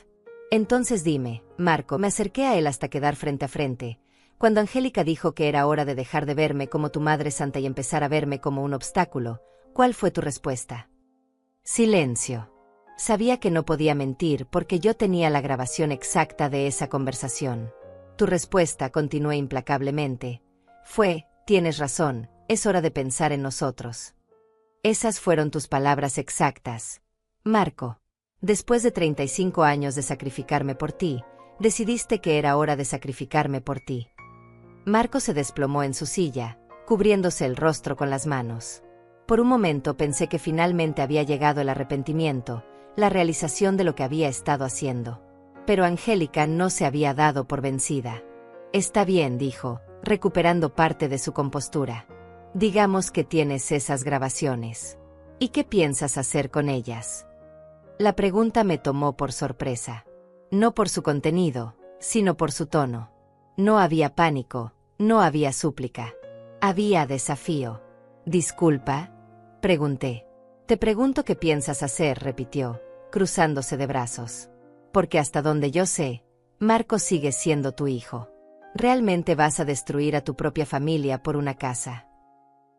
Entonces dime, Marco, me acerqué a él hasta quedar frente a frente. Cuando Angélica dijo que era hora de dejar de verme como tu Madre Santa y empezar a verme como un obstáculo, ¿cuál fue tu respuesta? Silencio. Sabía que no podía mentir porque yo tenía la grabación exacta de esa conversación. Tu respuesta, continué implacablemente, fue: tienes razón, es hora de pensar en nosotros. Esas fueron tus palabras exactas. Marco, después de 35 años de sacrificarme por ti, decidiste que era hora de sacrificarme por ti. Marco se desplomó en su silla, cubriéndose el rostro con las manos. Por un momento pensé que finalmente había llegado el arrepentimiento, la realización de lo que había estado haciendo. Pero Angélica no se había dado por vencida. Está bien, dijo, recuperando parte de su compostura. Digamos que tienes esas grabaciones. ¿Y qué piensas hacer con ellas? La pregunta me tomó por sorpresa. No por su contenido, sino por su tono. No había pánico, no había súplica. Había desafío. ¿Disculpa?, pregunté. Te pregunto qué piensas hacer, repitió, cruzándose de brazos. Porque hasta donde yo sé, Marco sigue siendo tu hijo. ¿Realmente vas a destruir a tu propia familia por una casa?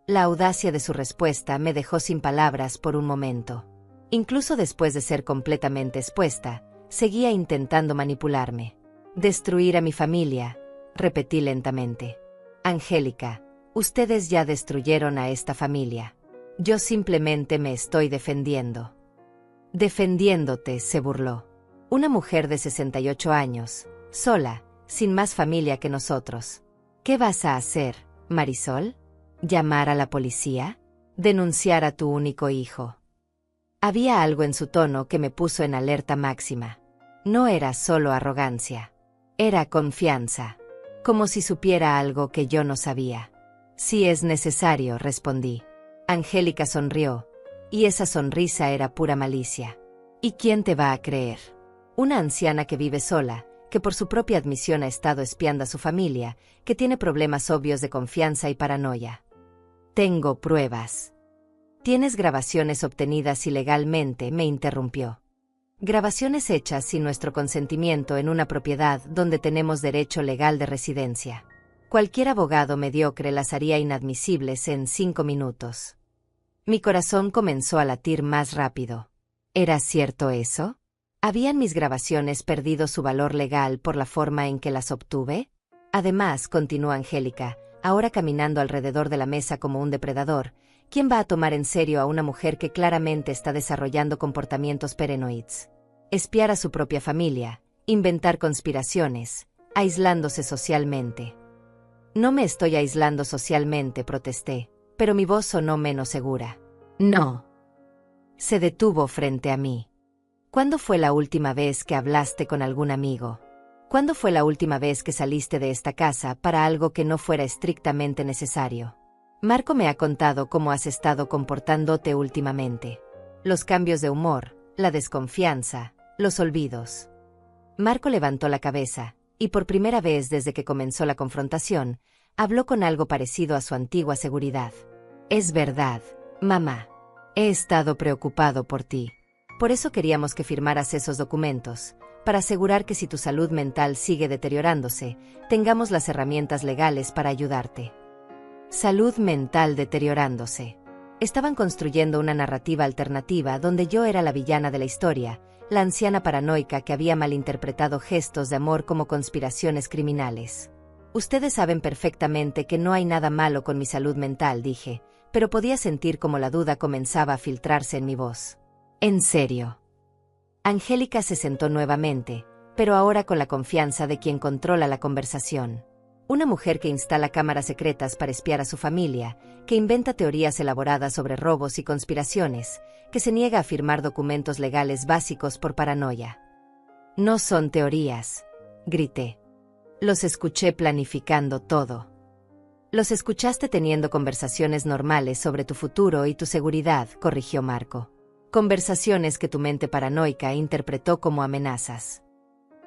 La audacia de su respuesta me dejó sin palabras por un momento. Incluso después de ser completamente expuesta, seguía intentando manipularme. Destruir a mi familia, repetí lentamente. Angélica, ustedes ya destruyeron a esta familia. Yo simplemente me estoy defendiendo. Defendiéndote, se burló. Una mujer de 68 años, sola, sin más familia que nosotros. ¿Qué vas a hacer, Marisol? ¿Llamar a la policía? ¿Denunciar a tu único hijo? Había algo en su tono que me puso en alerta máxima. No era solo arrogancia. Era confianza. Como si supiera algo que yo no sabía. Si es necesario, respondí. Angélica sonrió, y esa sonrisa era pura malicia. ¿Y quién te va a creer? Una anciana que vive sola, que por su propia admisión ha estado espiando a su familia, que tiene problemas obvios de confianza y paranoia. Tengo pruebas. ¿Tienes grabaciones obtenidas ilegalmente?, me interrumpió. Grabaciones hechas sin nuestro consentimiento en una propiedad donde tenemos derecho legal de residencia. Cualquier abogado mediocre las haría inadmisibles en 5 minutos. Mi corazón comenzó a latir más rápido. ¿Era cierto eso? ¿Habían mis grabaciones perdido su valor legal por la forma en que las obtuve? Además, continuó Angélica, ahora caminando alrededor de la mesa como un depredador, ¿quién va a tomar en serio a una mujer que claramente está desarrollando comportamientos paranoides? Espiar a su propia familia, inventar conspiraciones, aislándose socialmente. No me estoy aislando socialmente, protesté, pero mi voz sonó menos segura. No. Se detuvo frente a mí. ¿Cuándo fue la última vez que hablaste con algún amigo? ¿Cuándo fue la última vez que saliste de esta casa para algo que no fuera estrictamente necesario? Marco me ha contado cómo has estado comportándote últimamente. Los cambios de humor, la desconfianza, los olvidos. Marco levantó la cabeza, y por primera vez desde que comenzó la confrontación, habló con algo parecido a su antigua seguridad. Es verdad, mamá. He estado preocupado por ti. Por eso queríamos que firmaras esos documentos, para asegurar que si tu salud mental sigue deteriorándose, tengamos las herramientas legales para ayudarte. Salud mental deteriorándose. Estaban construyendo una narrativa alternativa donde yo era la villana de la historia, la anciana paranoica que había malinterpretado gestos de amor como conspiraciones criminales. Ustedes saben perfectamente que no hay nada malo con mi salud mental, dije, pero podía sentir como la duda comenzaba a filtrarse en mi voz. ¿En serio? Angélica se sentó nuevamente, pero ahora con la confianza de quien controla la conversación. Una mujer que instala cámaras secretas para espiar a su familia, que inventa teorías elaboradas sobre robos y conspiraciones, que se niega a firmar documentos legales básicos por paranoia. No son teorías, grité. Los escuché planificando todo. Los escuchaste teniendo conversaciones normales sobre tu futuro y tu seguridad, corrigió Marco. Conversaciones que tu mente paranoica interpretó como amenazas.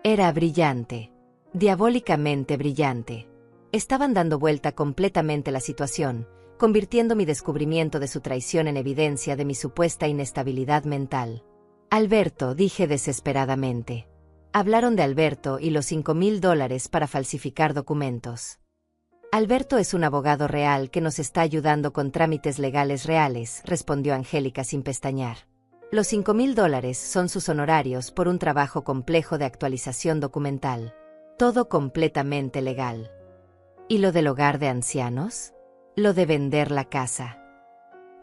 Era brillante. Diabólicamente brillante. Estaban dando vuelta completamente la situación, convirtiendo mi descubrimiento de su traición en evidencia de mi supuesta inestabilidad mental. Alberto, dije desesperadamente. Hablaron de Alberto y los $5,000 para falsificar documentos. Alberto es un abogado real que nos está ayudando con trámites legales reales, respondió Angélica sin pestañear. Los $5,000 son sus honorarios por un trabajo complejo de actualización documental. Todo completamente legal. ¿Y lo del hogar de ancianos? Lo de vender la casa.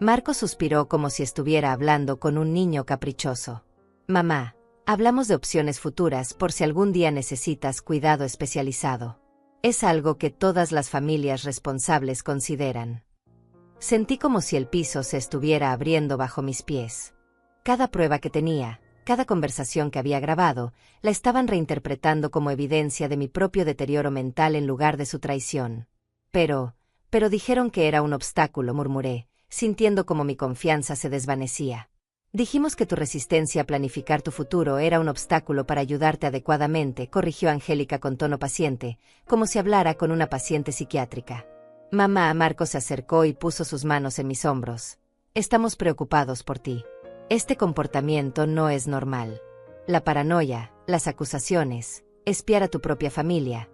Marco suspiró como si estuviera hablando con un niño caprichoso. Mamá, hablamos de opciones futuras por si algún día necesitas cuidado especializado. Es algo que todas las familias responsables consideran. Sentí como si el piso se estuviera abriendo bajo mis pies. Cada prueba que tenía, cada conversación que había grabado, la estaban reinterpretando como evidencia de mi propio deterioro mental en lugar de su traición. Pero dijeron que era un obstáculo, murmuré, sintiendo como mi confianza se desvanecía. Dijimos que tu resistencia a planificar tu futuro era un obstáculo para ayudarte adecuadamente, corrigió Angélica con tono paciente, como si hablara con una paciente psiquiátrica. Mamá, Marco se acercó y puso sus manos en mis hombros. Estamos preocupados por ti. Este comportamiento no es normal. La paranoia, las acusaciones, espiar a tu propia familia.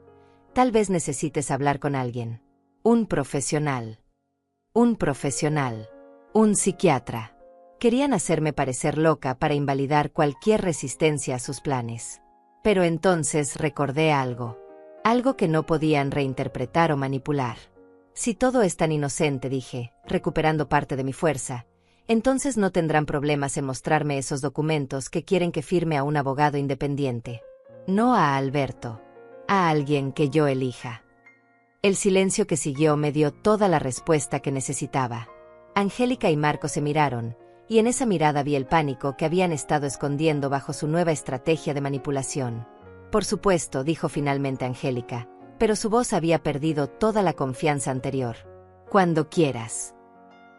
Tal vez necesites hablar con alguien. Un profesional. Un profesional. Un psiquiatra. Querían hacerme parecer loca para invalidar cualquier resistencia a sus planes. Pero entonces recordé algo. Algo que no podían reinterpretar o manipular. Si todo es tan inocente, dije, recuperando parte de mi fuerza, entonces no tendrán problemas en mostrarme esos documentos que quieren que firme a un abogado independiente. No a Alberto. A alguien que yo elija. El silencio que siguió me dio toda la respuesta que necesitaba. Angélica y Marco se miraron, y en esa mirada vi el pánico que habían estado escondiendo bajo su nueva estrategia de manipulación. Por supuesto, dijo finalmente Angélica, pero su voz había perdido toda la confianza anterior. Cuando quieras.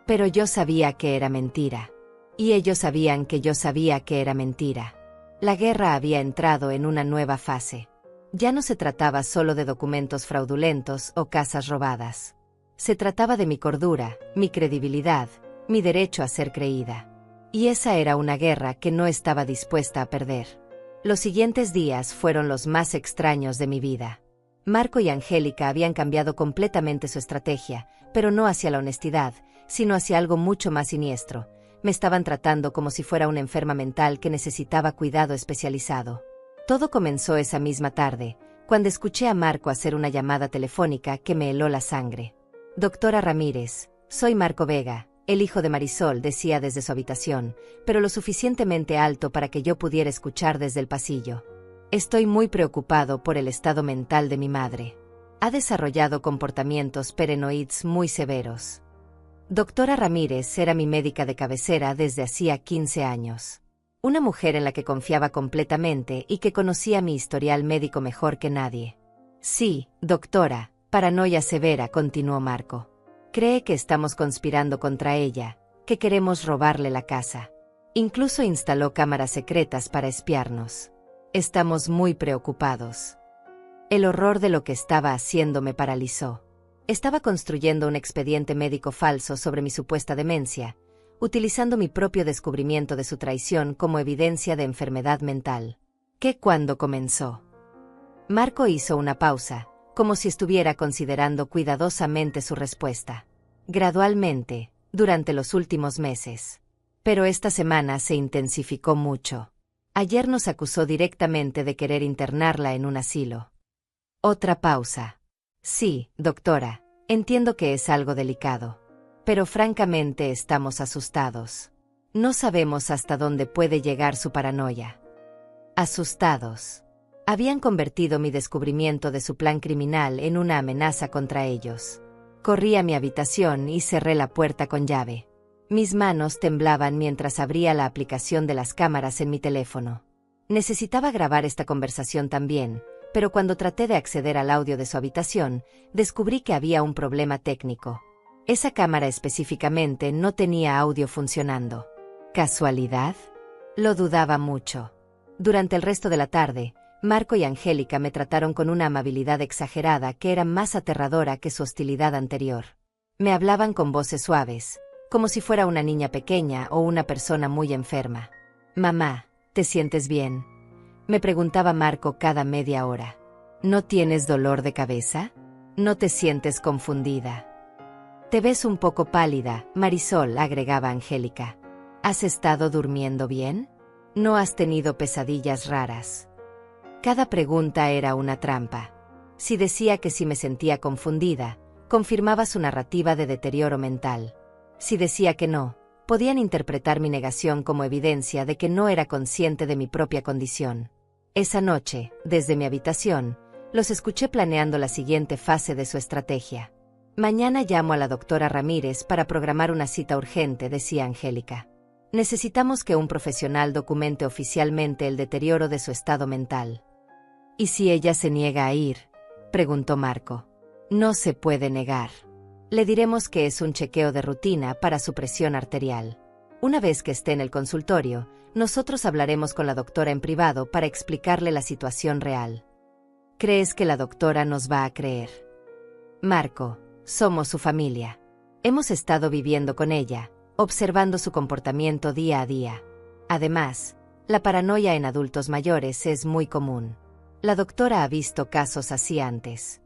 Pero yo sabía que era mentira. Y ellos sabían que yo sabía que era mentira. La guerra había entrado en una nueva fase. Ya no se trataba solo de documentos fraudulentos o casas robadas. Se trataba de mi cordura, mi credibilidad, mi derecho a ser creída. Y esa era una guerra que no estaba dispuesta a perder. Los siguientes días fueron los más extraños de mi vida. Marco y Angélica habían cambiado completamente su estrategia, pero no hacia la honestidad, sino hacia algo mucho más siniestro. Me estaban tratando como si fuera una enferma mental que necesitaba cuidado especializado. Todo comenzó esa misma tarde, cuando escuché a Marco hacer una llamada telefónica que me heló la sangre. Doctora Ramírez, soy Marco Vega, el hijo de Marisol, decía desde su habitación, pero lo suficientemente alto para que yo pudiera escuchar desde el pasillo. Estoy muy preocupado por el estado mental de mi madre. Ha desarrollado comportamientos paranoides muy severos. Doctora Ramírez era mi médica de cabecera desde hacía 15 años. Una mujer en la que confiaba completamente y que conocía mi historial médico mejor que nadie. Sí, doctora, paranoia severa, continuó Marco. Cree que estamos conspirando contra ella, que queremos robarle la casa. Incluso instaló cámaras secretas para espiarnos. Estamos muy preocupados. El horror de lo que estaba haciendo me paralizó. Estaba construyendo un expediente médico falso sobre mi supuesta demencia, utilizando mi propio descubrimiento de su traición como evidencia de enfermedad mental. ¿Qué cuándo comenzó? Marco hizo una pausa, como si estuviera considerando cuidadosamente su respuesta. Gradualmente, durante los últimos meses. Pero esta semana se intensificó mucho. Ayer nos acusó directamente de querer internarla en un asilo. Otra pausa. Sí, doctora, entiendo que es algo delicado. Pero francamente estamos asustados. No sabemos hasta dónde puede llegar su paranoia. Asustados. Habían convertido mi descubrimiento de su plan criminal en una amenaza contra ellos. Corrí a mi habitación y cerré la puerta con llave. Mis manos temblaban mientras abría la aplicación de las cámaras en mi teléfono. Necesitaba grabar esta conversación también, pero cuando traté de acceder al audio de su habitación, descubrí que había un problema técnico. Esa cámara específicamente no tenía audio funcionando. ¿Casualidad? Lo dudaba mucho. Durante el resto de la tarde, Marco y Angélica me trataron con una amabilidad exagerada que era más aterradora que su hostilidad anterior. Me hablaban con voces suaves, como si fuera una niña pequeña o una persona muy enferma. «Mamá, ¿te sientes bien?», me preguntaba Marco cada media hora. «¿No tienes dolor de cabeza? ¿No te sientes confundida? Te ves un poco pálida, Marisol», agregaba Angélica. «¿Has estado durmiendo bien? ¿No has tenido pesadillas raras?». Cada pregunta era una trampa. Si decía que sí me sentía confundida, confirmaba su narrativa de deterioro mental. Si decía que no, podían interpretar mi negación como evidencia de que no era consciente de mi propia condición. Esa noche, desde mi habitación, los escuché planeando la siguiente fase de su estrategia. «Mañana llamo a la doctora Ramírez para programar una cita urgente», decía Angélica. «Necesitamos que un profesional documente oficialmente el deterioro de su estado mental». «¿Y si ella se niega a ir?», preguntó Marco. «No se puede negar. Le diremos que es un chequeo de rutina para su presión arterial. Una vez que esté en el consultorio, nosotros hablaremos con la doctora en privado para explicarle la situación real». «¿Crees que la doctora nos va a creer?». «Marco, somos su familia. Hemos estado viviendo con ella, observando su comportamiento día a día. Además, la paranoia en adultos mayores es muy común. La doctora ha visto casos así antes».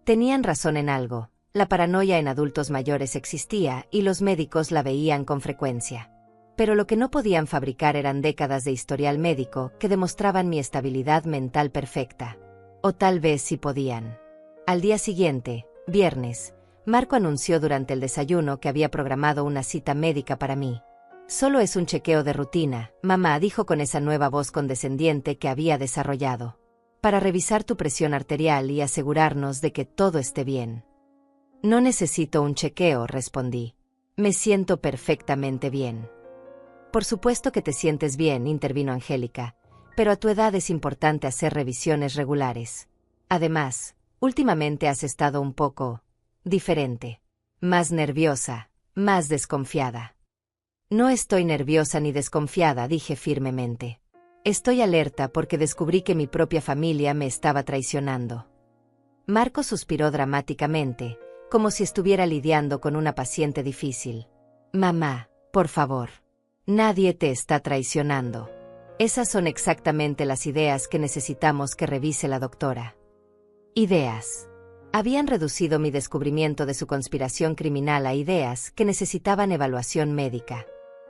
Tenían razón en algo. La paranoia en adultos mayores existía y los médicos la veían con frecuencia. Pero lo que no podían fabricar eran décadas de historial médico que demostraban mi estabilidad mental perfecta. O tal vez sí podían. Al día siguiente, viernes, Marco anunció durante el desayuno que había programado una cita médica para mí. «Solo es un chequeo de rutina», mamá dijo con esa nueva voz condescendiente que había desarrollado. «Para revisar tu presión arterial y asegurarnos de que todo esté bien». «No necesito un chequeo», respondí. «Me siento perfectamente bien». «Por supuesto que te sientes bien», intervino Angélica, «pero a tu edad es importante hacer revisiones regulares. Además, últimamente has estado un poco diferente. Más nerviosa, más desconfiada». «No estoy nerviosa ni desconfiada», dije firmemente. «Estoy alerta porque descubrí que mi propia familia me estaba traicionando». Marco suspiró dramáticamente, como si estuviera lidiando con una paciente difícil. «Mamá, por favor. Nadie te está traicionando. Esas son exactamente las ideas que necesitamos que revise la doctora». Ideas. Habían reducido mi descubrimiento de su conspiración criminal a ideas que necesitaban evaluación médica.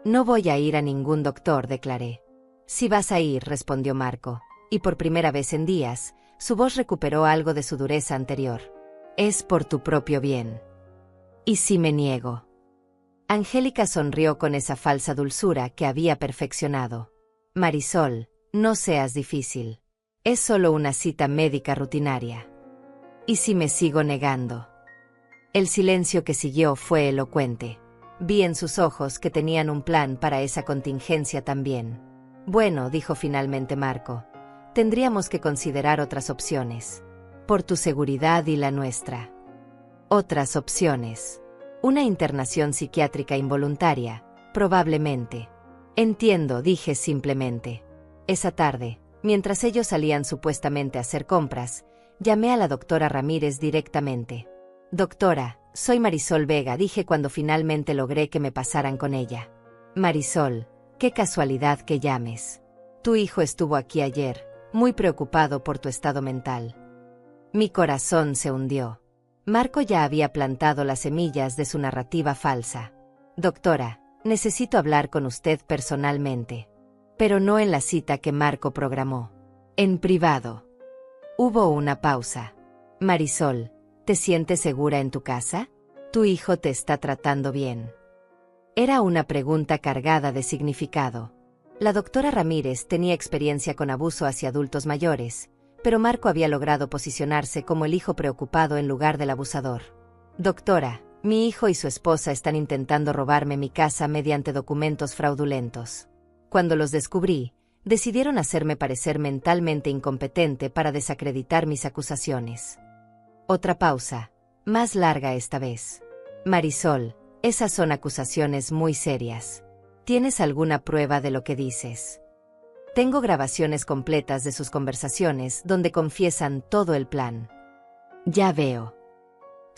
«No voy a ir a ningún doctor», declaré. «Sí vas a ir», respondió Marco, y por primera vez en días, su voz recuperó algo de su dureza anterior. «Es por tu propio bien». «¿Y si me niego?». Angélica sonrió con esa falsa dulzura que había perfeccionado. «Marisol, no seas difícil. Es solo una cita médica rutinaria». «¿Y si me sigo negando?». El silencio que siguió fue elocuente. Vi en sus ojos que tenían un plan para esa contingencia también. «Bueno», dijo finalmente Marco, «tendríamos que considerar otras opciones. Por tu seguridad y la nuestra». «Otras opciones». «Una internación psiquiátrica involuntaria, probablemente». «Entiendo», dije simplemente. Esa tarde, mientras ellos salían supuestamente a hacer compras, llamé a la doctora Ramírez directamente. «Doctora, soy Marisol Vega», dije cuando finalmente logré que me pasaran con ella. «Marisol, qué casualidad que llames. Tu hijo estuvo aquí ayer, muy preocupado por tu estado mental». Mi corazón se hundió. Marco ya había plantado las semillas de su narrativa falsa. «Doctora, necesito hablar con usted personalmente». Pero no en la cita que Marco programó. En privado. Hubo una pausa. «Marisol, ¿te sientes segura en tu casa? ¿Tu hijo te está tratando bien?». Era una pregunta cargada de significado. La doctora Ramírez tenía experiencia con abuso hacia adultos mayores, pero Marco había logrado posicionarse como el hijo preocupado en lugar del abusador. «Doctora, mi hijo y su esposa están intentando robarme mi casa mediante documentos fraudulentos. Cuando los descubrí, decidieron hacerme parecer mentalmente incompetente para desacreditar mis acusaciones». Otra pausa, más larga esta vez. «Marisol, esas son acusaciones muy serias. ¿Tienes alguna prueba de lo que dices?». «Tengo grabaciones completas de sus conversaciones donde confiesan todo el plan». «Ya veo».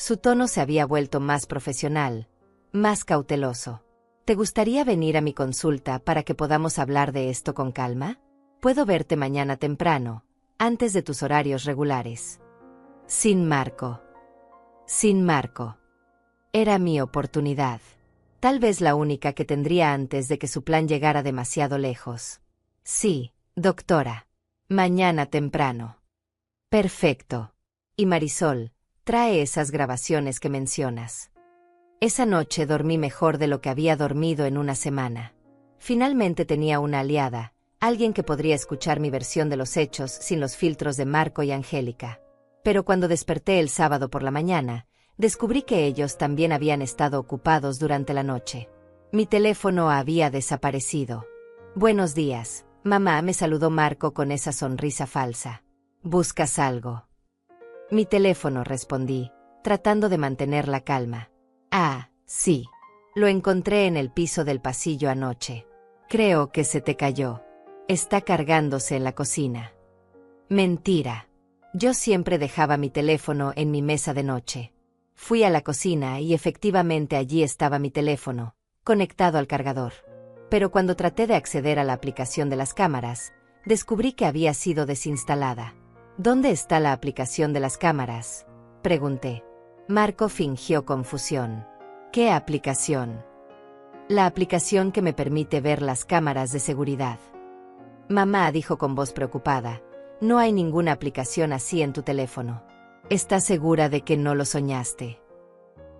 Su tono se había vuelto más profesional, más cauteloso. ¿Te gustaría venir a mi consulta para que podamos hablar de esto con calma? Puedo verte mañana temprano, antes de tus horarios regulares. Sin Marco. Sin Marco. Era mi oportunidad. Tal vez la única que tendría antes de que su plan llegara demasiado lejos. Sí, doctora. Mañana temprano. Perfecto. Y Marisol, trae esas grabaciones que mencionas. Esa noche dormí mejor de lo que había dormido en una semana. Finalmente tenía una aliada, alguien que podría escuchar mi versión de los hechos sin los filtros de Marco y Angélica. Pero cuando desperté el sábado por la mañana, descubrí que ellos también habían estado ocupados durante la noche. Mi teléfono había desaparecido. Buenos días, mamá, me saludó Marco con esa sonrisa falsa. ¿Buscas algo? Mi teléfono, respondí, tratando de mantener la calma. Ah, sí. Lo encontré en el piso del pasillo anoche. Creo que se te cayó. Está cargándose en la cocina. Mentira. Yo siempre dejaba mi teléfono en mi mesa de noche. Fui a la cocina y efectivamente allí estaba mi teléfono, conectado al cargador. Pero cuando traté de acceder a la aplicación de las cámaras, descubrí que había sido desinstalada. ¿Dónde está la aplicación de las cámaras?, pregunté. Marco fingió confusión. ¿Qué aplicación? La aplicación que me permite ver las cámaras de seguridad. Mamá, dijo con voz preocupada, no hay ninguna aplicación así en tu teléfono. ¿Estás segura de que no lo soñaste?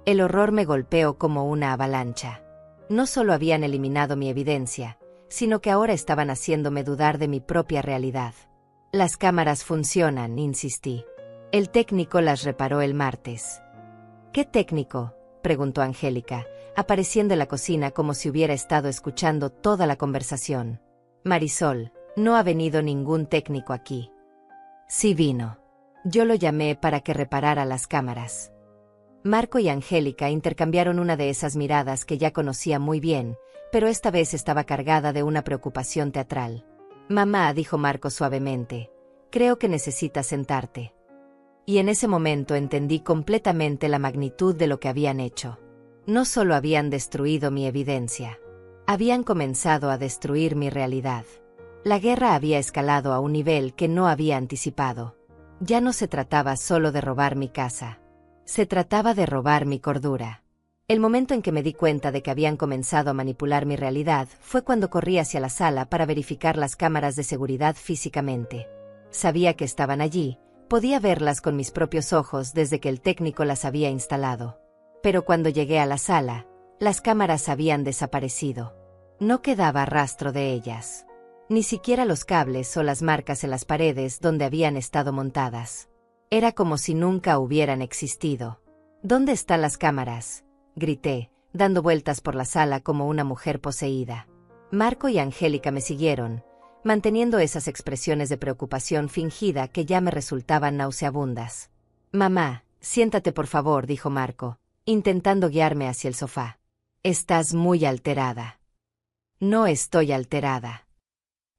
El horror me golpeó como una avalancha. No solo habían eliminado mi evidencia, sino que ahora estaban haciéndome dudar de mi propia realidad. Las cámaras funcionan, insistí. El técnico las reparó el martes. ¿Qué técnico?, preguntó Angélica, apareciendo en la cocina como si hubiera estado escuchando toda la conversación. Marisol, no ha venido ningún técnico aquí. Sí vino. Yo lo llamé para que reparara las cámaras. Marco y Angélica intercambiaron una de esas miradas que ya conocía muy bien, pero esta vez estaba cargada de una preocupación teatral. Mamá, dijo Marco suavemente, creo que necesitas sentarte. Y en ese momento entendí completamente la magnitud de lo que habían hecho. No solo habían destruido mi evidencia, habían comenzado a destruir mi realidad. La guerra había escalado a un nivel que no había anticipado. Ya no se trataba solo de robar mi casa. Se trataba de robar mi cordura. El momento en que me di cuenta de que habían comenzado a manipular mi realidad fue cuando corrí hacia la sala para verificar las cámaras de seguridad físicamente. Sabía que estaban allí, podía verlas con mis propios ojos desde que el técnico las había instalado. Pero cuando llegué a la sala, las cámaras habían desaparecido. No quedaba rastro de ellas. Ni siquiera los cables o las marcas en las paredes donde habían estado montadas. Era como si nunca hubieran existido. ¿Dónde están las cámaras?, grité, dando vueltas por la sala como una mujer poseída. Marco y Angélica me siguieron, manteniendo esas expresiones de preocupación fingida que ya me resultaban nauseabundas. Mamá, siéntate por favor, dijo Marco, intentando guiarme hacia el sofá. Estás muy alterada. No estoy alterada.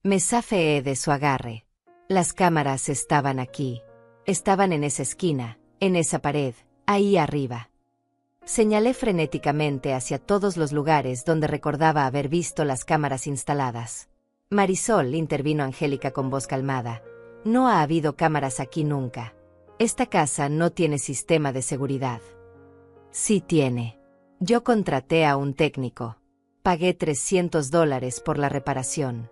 Me zafeé de su agarre. Las cámaras estaban aquí. Estaban en esa esquina, en esa pared, ahí arriba. Señalé frenéticamente hacia todos los lugares donde recordaba haber visto las cámaras instaladas. Marisol, intervino Angélica con voz calmada, no ha habido cámaras aquí nunca. Esta casa no tiene sistema de seguridad. Sí tiene. Yo contraté a un técnico. Pagué $300 por la reparación.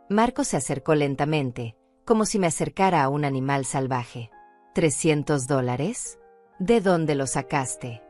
Marco se acercó lentamente, como si me acercara a un animal salvaje. ¿$300? ¿De dónde lo sacaste?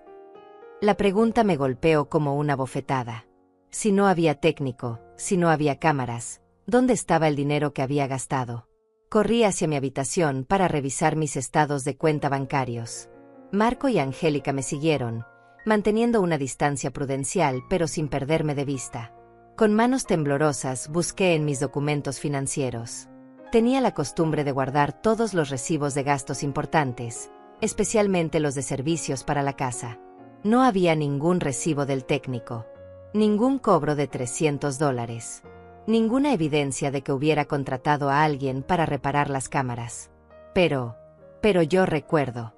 La pregunta me golpeó como una bofetada. Si no había técnico, si no había cámaras, ¿dónde estaba el dinero que había gastado? Corrí hacia mi habitación para revisar mis estados de cuenta bancarios. Marco y Angélica me siguieron, manteniendo una distancia prudencial pero sin perderme de vista. Con manos temblorosas busqué en mis documentos financieros. Tenía la costumbre de guardar todos los recibos de gastos importantes, especialmente los de servicios para la casa. No había ningún recibo del técnico. Ningún cobro de $300. Ninguna evidencia de que hubiera contratado a alguien para reparar las cámaras. Pero yo recuerdo.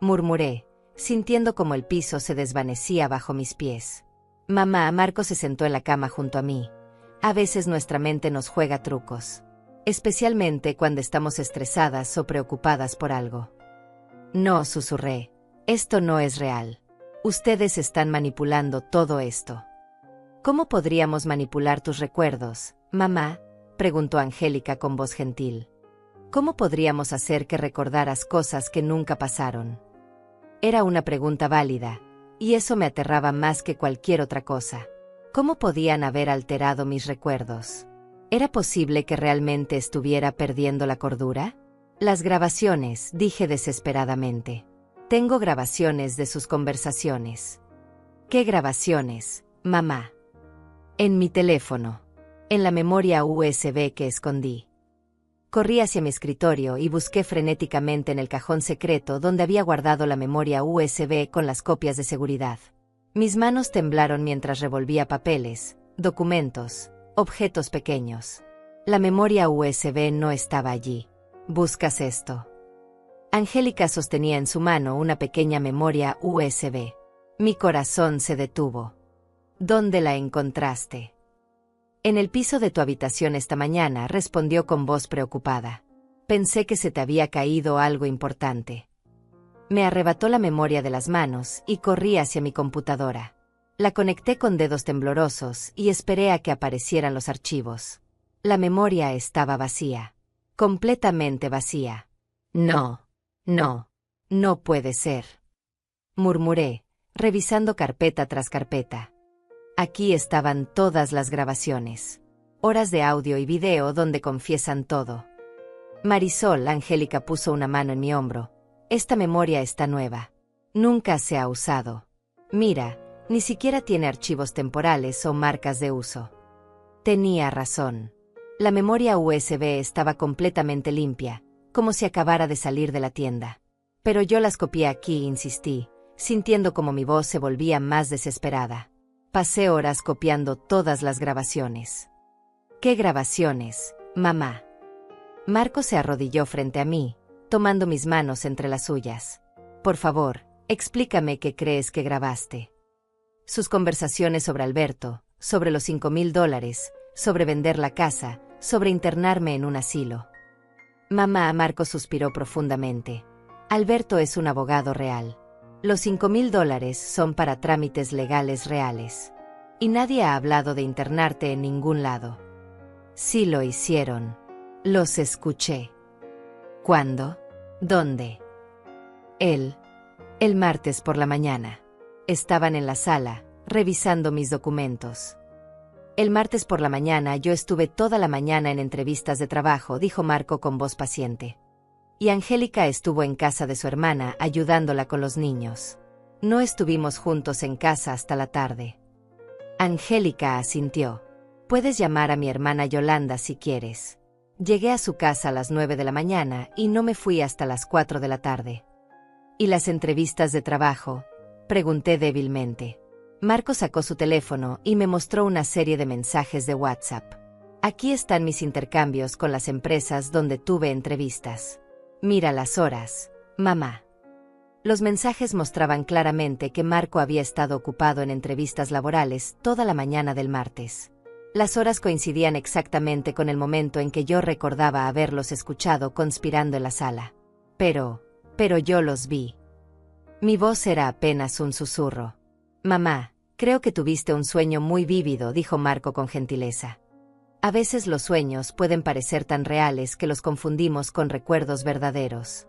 Murmuré, sintiendo como el piso se desvanecía bajo mis pies. Mamá, Marco se sentó en la cama junto a mí. A veces nuestra mente nos juega trucos, especialmente cuando estamos estresadas o preocupadas por algo. No, susurré. Esto no es real. Ustedes están manipulando todo esto. ¿Cómo podríamos manipular tus recuerdos, mamá?, preguntó Angélica con voz gentil. ¿Cómo podríamos hacer que recordaras cosas que nunca pasaron? Era una pregunta válida, y eso me aterraba más que cualquier otra cosa. ¿Cómo podían haber alterado mis recuerdos? ¿Era posible que realmente estuviera perdiendo la cordura? Las grabaciones, dije desesperadamente. Tengo grabaciones de sus conversaciones. ¿Qué grabaciones, mamá? En mi teléfono. En la memoria USB que escondí. Corrí hacia mi escritorio y busqué frenéticamente en el cajón secreto donde había guardado la memoria USB con las copias de seguridad. Mis manos temblaron mientras revolvía papeles, documentos, objetos pequeños. La memoria USB no estaba allí. ¿Buscas esto? Angélica sostenía en su mano una pequeña memoria USB. Mi corazón se detuvo. ¿Dónde la encontraste? En el piso de tu habitación esta mañana, respondió con voz preocupada. Pensé que se te había caído algo importante. Me arrebató la memoria de las manos y corrí hacia mi computadora. La conecté con dedos temblorosos y esperé a que aparecieran los archivos. La memoria estaba vacía. Completamente vacía. No, no puede ser. Murmuré, revisando carpeta tras carpeta. Aquí estaban todas las grabaciones. Horas de audio y video donde confiesan todo. Marisol, Angélica puso una mano en mi hombro. Esta memoria está nueva. Nunca se ha usado. Mira, ni siquiera tiene archivos temporales o marcas de uso. Tenía razón. La memoria USB estaba completamente limpia, como si acabara de salir de la tienda. Pero yo las copié aquí, insistí, sintiendo como mi voz se volvía más desesperada. Pasé horas copiando todas las grabaciones. ¿Qué grabaciones, mamá? Marco se arrodilló frente a mí, tomando mis manos entre las suyas. Por favor, explícame qué crees que grabaste. Sus conversaciones sobre Alberto, sobre los $5,000, sobre vender la casa, sobre internarme en un asilo. Mamá, Marco suspiró profundamente. Alberto es un abogado real. Los $5,000 son para trámites legales reales. Y nadie ha hablado de internarte en ningún lado. Sí lo hicieron. Los escuché. ¿Cuándo? ¿Dónde? El martes por la mañana. Estaban en la sala, revisando mis documentos. El martes por la mañana yo estuve toda la mañana en entrevistas de trabajo, dijo Marco con voz paciente. Y Angélica estuvo en casa de su hermana ayudándola con los niños. No estuvimos juntos en casa hasta la tarde. Angélica asintió. Puedes llamar a mi hermana Yolanda si quieres. Llegué a su casa a las 9 de la mañana y no me fui hasta las 4 de la tarde. ¿Y las entrevistas de trabajo?, pregunté débilmente. Marco sacó su teléfono y me mostró una serie de mensajes de WhatsApp. Aquí están mis intercambios con las empresas donde tuve entrevistas. Mira las horas, mamá. Los mensajes mostraban claramente que Marco había estado ocupado en entrevistas laborales toda la mañana del martes. Las horas coincidían exactamente con el momento en que yo recordaba haberlos escuchado conspirando en la sala. Pero yo los vi. Mi voz era apenas un susurro. Mamá, creo que tuviste un sueño muy vívido, dijo Marco con gentileza. A veces los sueños pueden parecer tan reales que los confundimos con recuerdos verdaderos.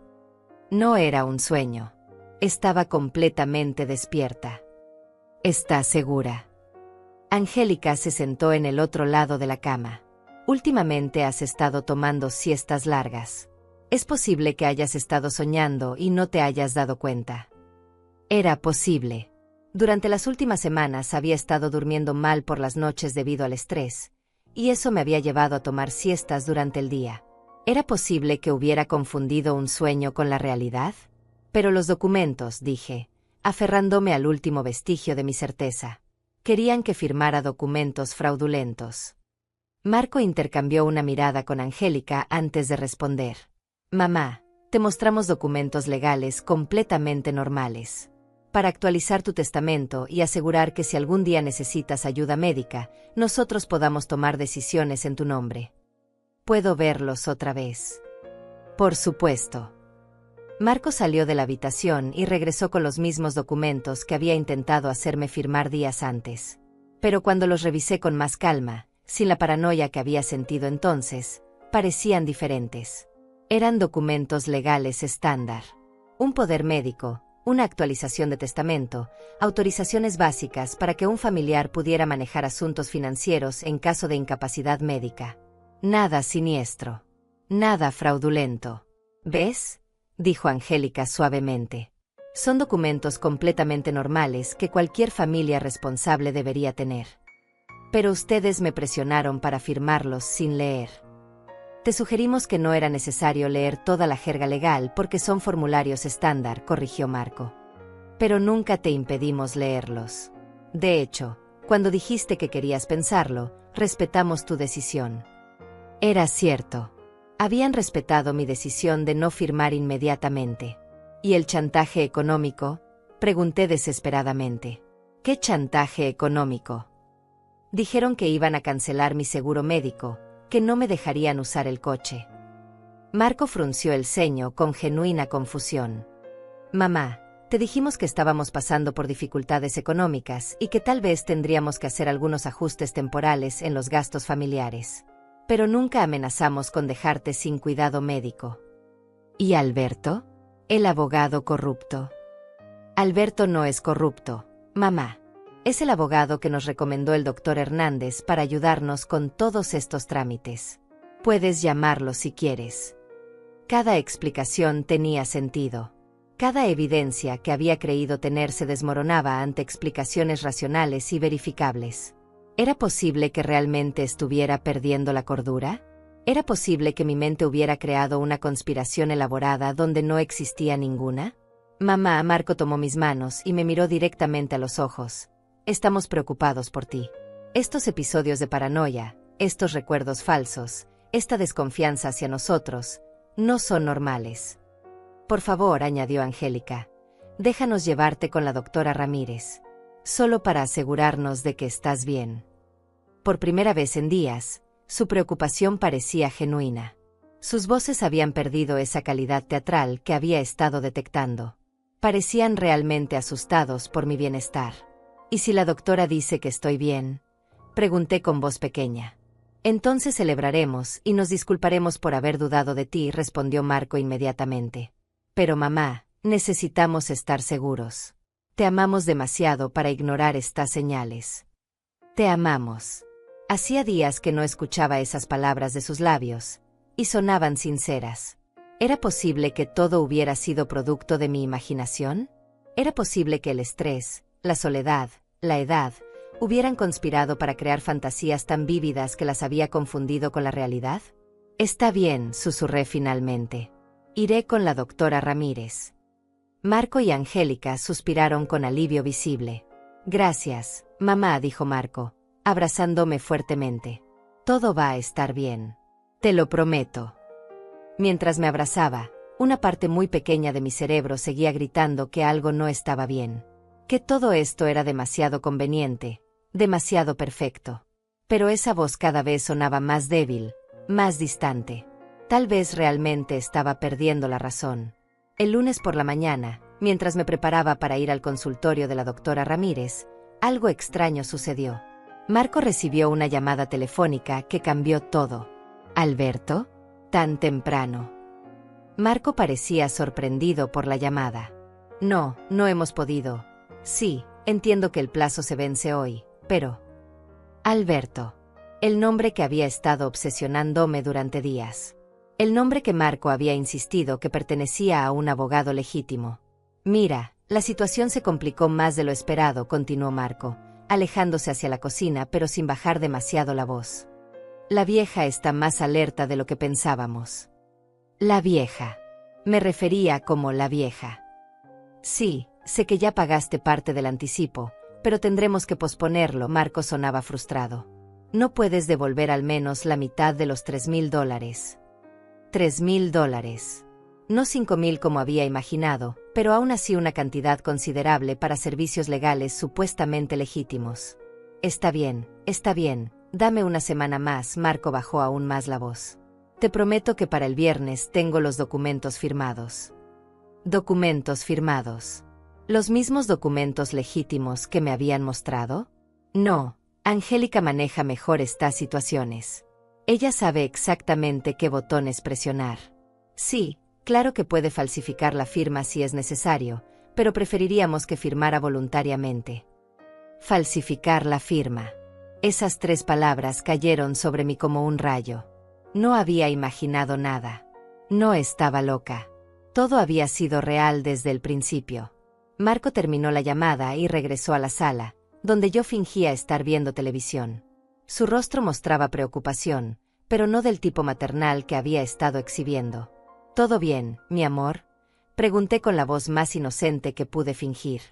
No era un sueño. Estaba completamente despierta. ¿Estás segura? Angélica se sentó en el otro lado de la cama. Últimamente has estado tomando siestas largas. Es posible que hayas estado soñando y no te hayas dado cuenta. Era posible. Durante las últimas semanas había estado durmiendo mal por las noches debido al estrés, y eso me había llevado a tomar siestas durante el día. ¿Era posible que hubiera confundido un sueño con la realidad? Pero los documentos, dije, aferrándome al último vestigio de mi certeza. Querían que firmara documentos fraudulentos. Marco intercambió una mirada con Angélica antes de responder. Mamá, te mostramos documentos legales completamente normales. para actualizar tu testamento y asegurar que si algún día necesitas ayuda médica, nosotros podamos tomar decisiones en tu nombre. ¿Puedo verlos otra vez? Por supuesto. Marco salió de la habitación y regresó con los mismos documentos que había intentado hacerme firmar días antes. Pero cuando los revisé con más calma, sin la paranoia que había sentido entonces, parecían diferentes. Eran documentos legales estándar. Un poder médico, una actualización de testamento, autorizaciones básicas para que un familiar pudiera manejar asuntos financieros en caso de incapacidad médica. Nada siniestro. Nada fraudulento. ¿Ves?, dijo Angélica suavemente. Son documentos completamente normales que cualquier familia responsable debería tener. Pero ustedes me presionaron para firmarlos sin leer. Te sugerimos que no era necesario leer toda la jerga legal porque son formularios estándar, corrigió Marco. Pero nunca te impedimos leerlos. De hecho, cuando dijiste que querías pensarlo, respetamos tu decisión. Era cierto. Habían respetado mi decisión de no firmar inmediatamente. ¿Y el chantaje económico?, pregunté desesperadamente. ¿Qué chantaje económico? Dijeron que iban a cancelar mi seguro médico, que no me dejarían usar el coche. Marco frunció el ceño con genuina confusión. Mamá, te dijimos que estábamos pasando por dificultades económicas y que tal vez tendríamos que hacer algunos ajustes temporales en los gastos familiares. Pero nunca amenazamos con dejarte sin cuidado médico. ¿Y Alberto? El abogado corrupto. Alberto no es corrupto, mamá. Es el abogado que nos recomendó el doctor Hernández para ayudarnos con todos estos trámites. Puedes llamarlo si quieres. Cada explicación tenía sentido. Cada evidencia que había creído tener se desmoronaba ante explicaciones racionales y verificables. ¿Era posible que realmente estuviera perdiendo la cordura? ¿Era posible que mi mente hubiera creado una conspiración elaborada donde no existía ninguna? Mamá, Marco tomó mis manos y me miró directamente a los ojos. Estamos preocupados por ti. Estos episodios de paranoia, estos recuerdos falsos, esta desconfianza hacia nosotros, no son normales. Por favor, añadió Angélica, déjanos llevarte con la doctora Ramírez. Solo para asegurarnos de que estás bien. Por primera vez en días, su preocupación parecía genuina. Sus voces habían perdido esa calidad teatral que había estado detectando. Parecían realmente asustados por mi bienestar. ¿Y si la doctora dice que estoy bien?, pregunté con voz pequeña. Entonces celebraremos y nos disculparemos por haber dudado de ti, respondió Marco inmediatamente. Pero mamá, necesitamos estar seguros. Te amamos demasiado para ignorar estas señales. Te amamos. Hacía días que no escuchaba esas palabras de sus labios, y sonaban sinceras. ¿Era posible que todo hubiera sido producto de mi imaginación? ¿Era posible que el estrés, la soledad, la edad, hubieran conspirado para crear fantasías tan vívidas que las había confundido con la realidad? Está bien, susurré finalmente. Iré con la doctora Ramírez. Marco y Angélica suspiraron con alivio visible. Gracias, mamá, dijo Marco, abrazándome fuertemente. Todo va a estar bien. Te lo prometo. Mientras me abrazaba, una parte muy pequeña de mi cerebro seguía gritando que algo no estaba bien. Que todo esto era demasiado conveniente, demasiado perfecto. Pero esa voz cada vez sonaba más débil, más distante. Tal vez realmente estaba perdiendo la razón. El lunes por la mañana, mientras me preparaba para ir al consultorio de la doctora Ramírez, algo extraño sucedió. Marco recibió una llamada telefónica que cambió todo. ¿Alberto? ¿Tan temprano? Marco parecía sorprendido por la llamada. No, no hemos podido. Sí, entiendo que el plazo se vence hoy, pero... Alberto. El nombre que había estado obsesionándome durante días. El nombre que Marco había insistido que pertenecía a un abogado legítimo. Mira, la situación se complicó más de lo esperado, continuó Marco, alejándose hacia la cocina pero sin bajar demasiado la voz. La vieja está más alerta de lo que pensábamos. La vieja. Me refería como la vieja. Sí, sé que ya pagaste parte del anticipo, pero tendremos que posponerlo. Marco sonaba frustrado. No puedes devolver al menos la mitad de los $3,000. $3,000. No 5,000 como había imaginado, pero aún así una cantidad considerable para servicios legales supuestamente legítimos. Está bien, dame una semana más. Marco bajó aún más la voz. Te prometo que para el viernes tengo los documentos firmados. ¿Documentos firmados? ¿Los mismos documentos legítimos que me habían mostrado? No, Angélica maneja mejor estas situaciones. Ella sabe exactamente qué botones presionar. Sí, claro que puede falsificar la firma si es necesario, pero preferiríamos que firmara voluntariamente. Falsificar la firma. Esas 3 palabras cayeron sobre mí como un rayo. No había imaginado nada. No estaba loca. Todo había sido real desde el principio. Marco terminó la llamada y regresó a la sala, donde yo fingía estar viendo televisión. Su rostro mostraba preocupación, pero no del tipo maternal que había estado exhibiendo. ¿Todo bien, mi amor?, pregunté con la voz más inocente que pude fingir.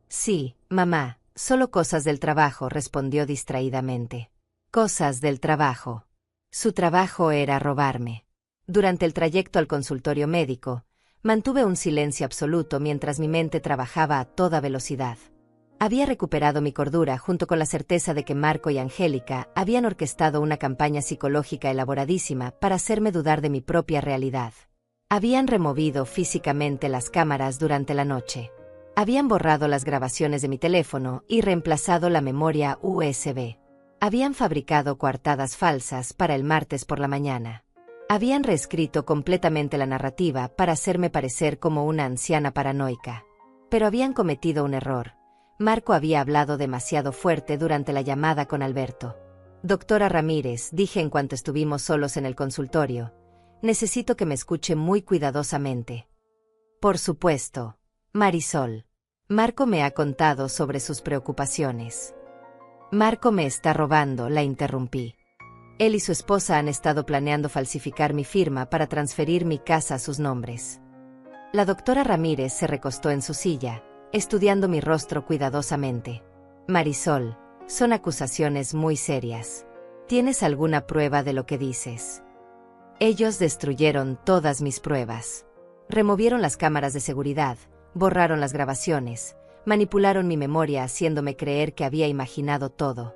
Sí, mamá, solo cosas del trabajo, respondió distraídamente. Cosas del trabajo. Su trabajo era robarme. Durante el trayecto al consultorio médico, mantuve un silencio absoluto mientras mi mente trabajaba a toda velocidad. Había recuperado mi cordura junto con la certeza de que Marco y Angélica habían orquestado una campaña psicológica elaboradísima para hacerme dudar de mi propia realidad. Habían removido físicamente las cámaras durante la noche. Habían borrado las grabaciones de mi teléfono y reemplazado la memoria USB. Habían fabricado coartadas falsas para el martes por la mañana. Habían reescrito completamente la narrativa para hacerme parecer como una anciana paranoica. Pero habían cometido un error. Marco había hablado demasiado fuerte durante la llamada con Alberto. Doctora Ramírez, dije en cuanto estuvimos solos en el consultorio, necesito que me escuche muy cuidadosamente. Por supuesto, Marisol. Marco me ha contado sobre sus preocupaciones. Marco me está robando, la interrumpí. Él y su esposa han estado planeando falsificar mi firma para transferir mi casa a sus nombres. La doctora Ramírez se recostó en su silla, estudiando mi rostro cuidadosamente. Marisol, son acusaciones muy serias. ¿Tienes alguna prueba de lo que dices? Ellos destruyeron todas mis pruebas. Removieron las cámaras de seguridad, borraron las grabaciones, manipularon mi memoria haciéndome creer que había imaginado todo.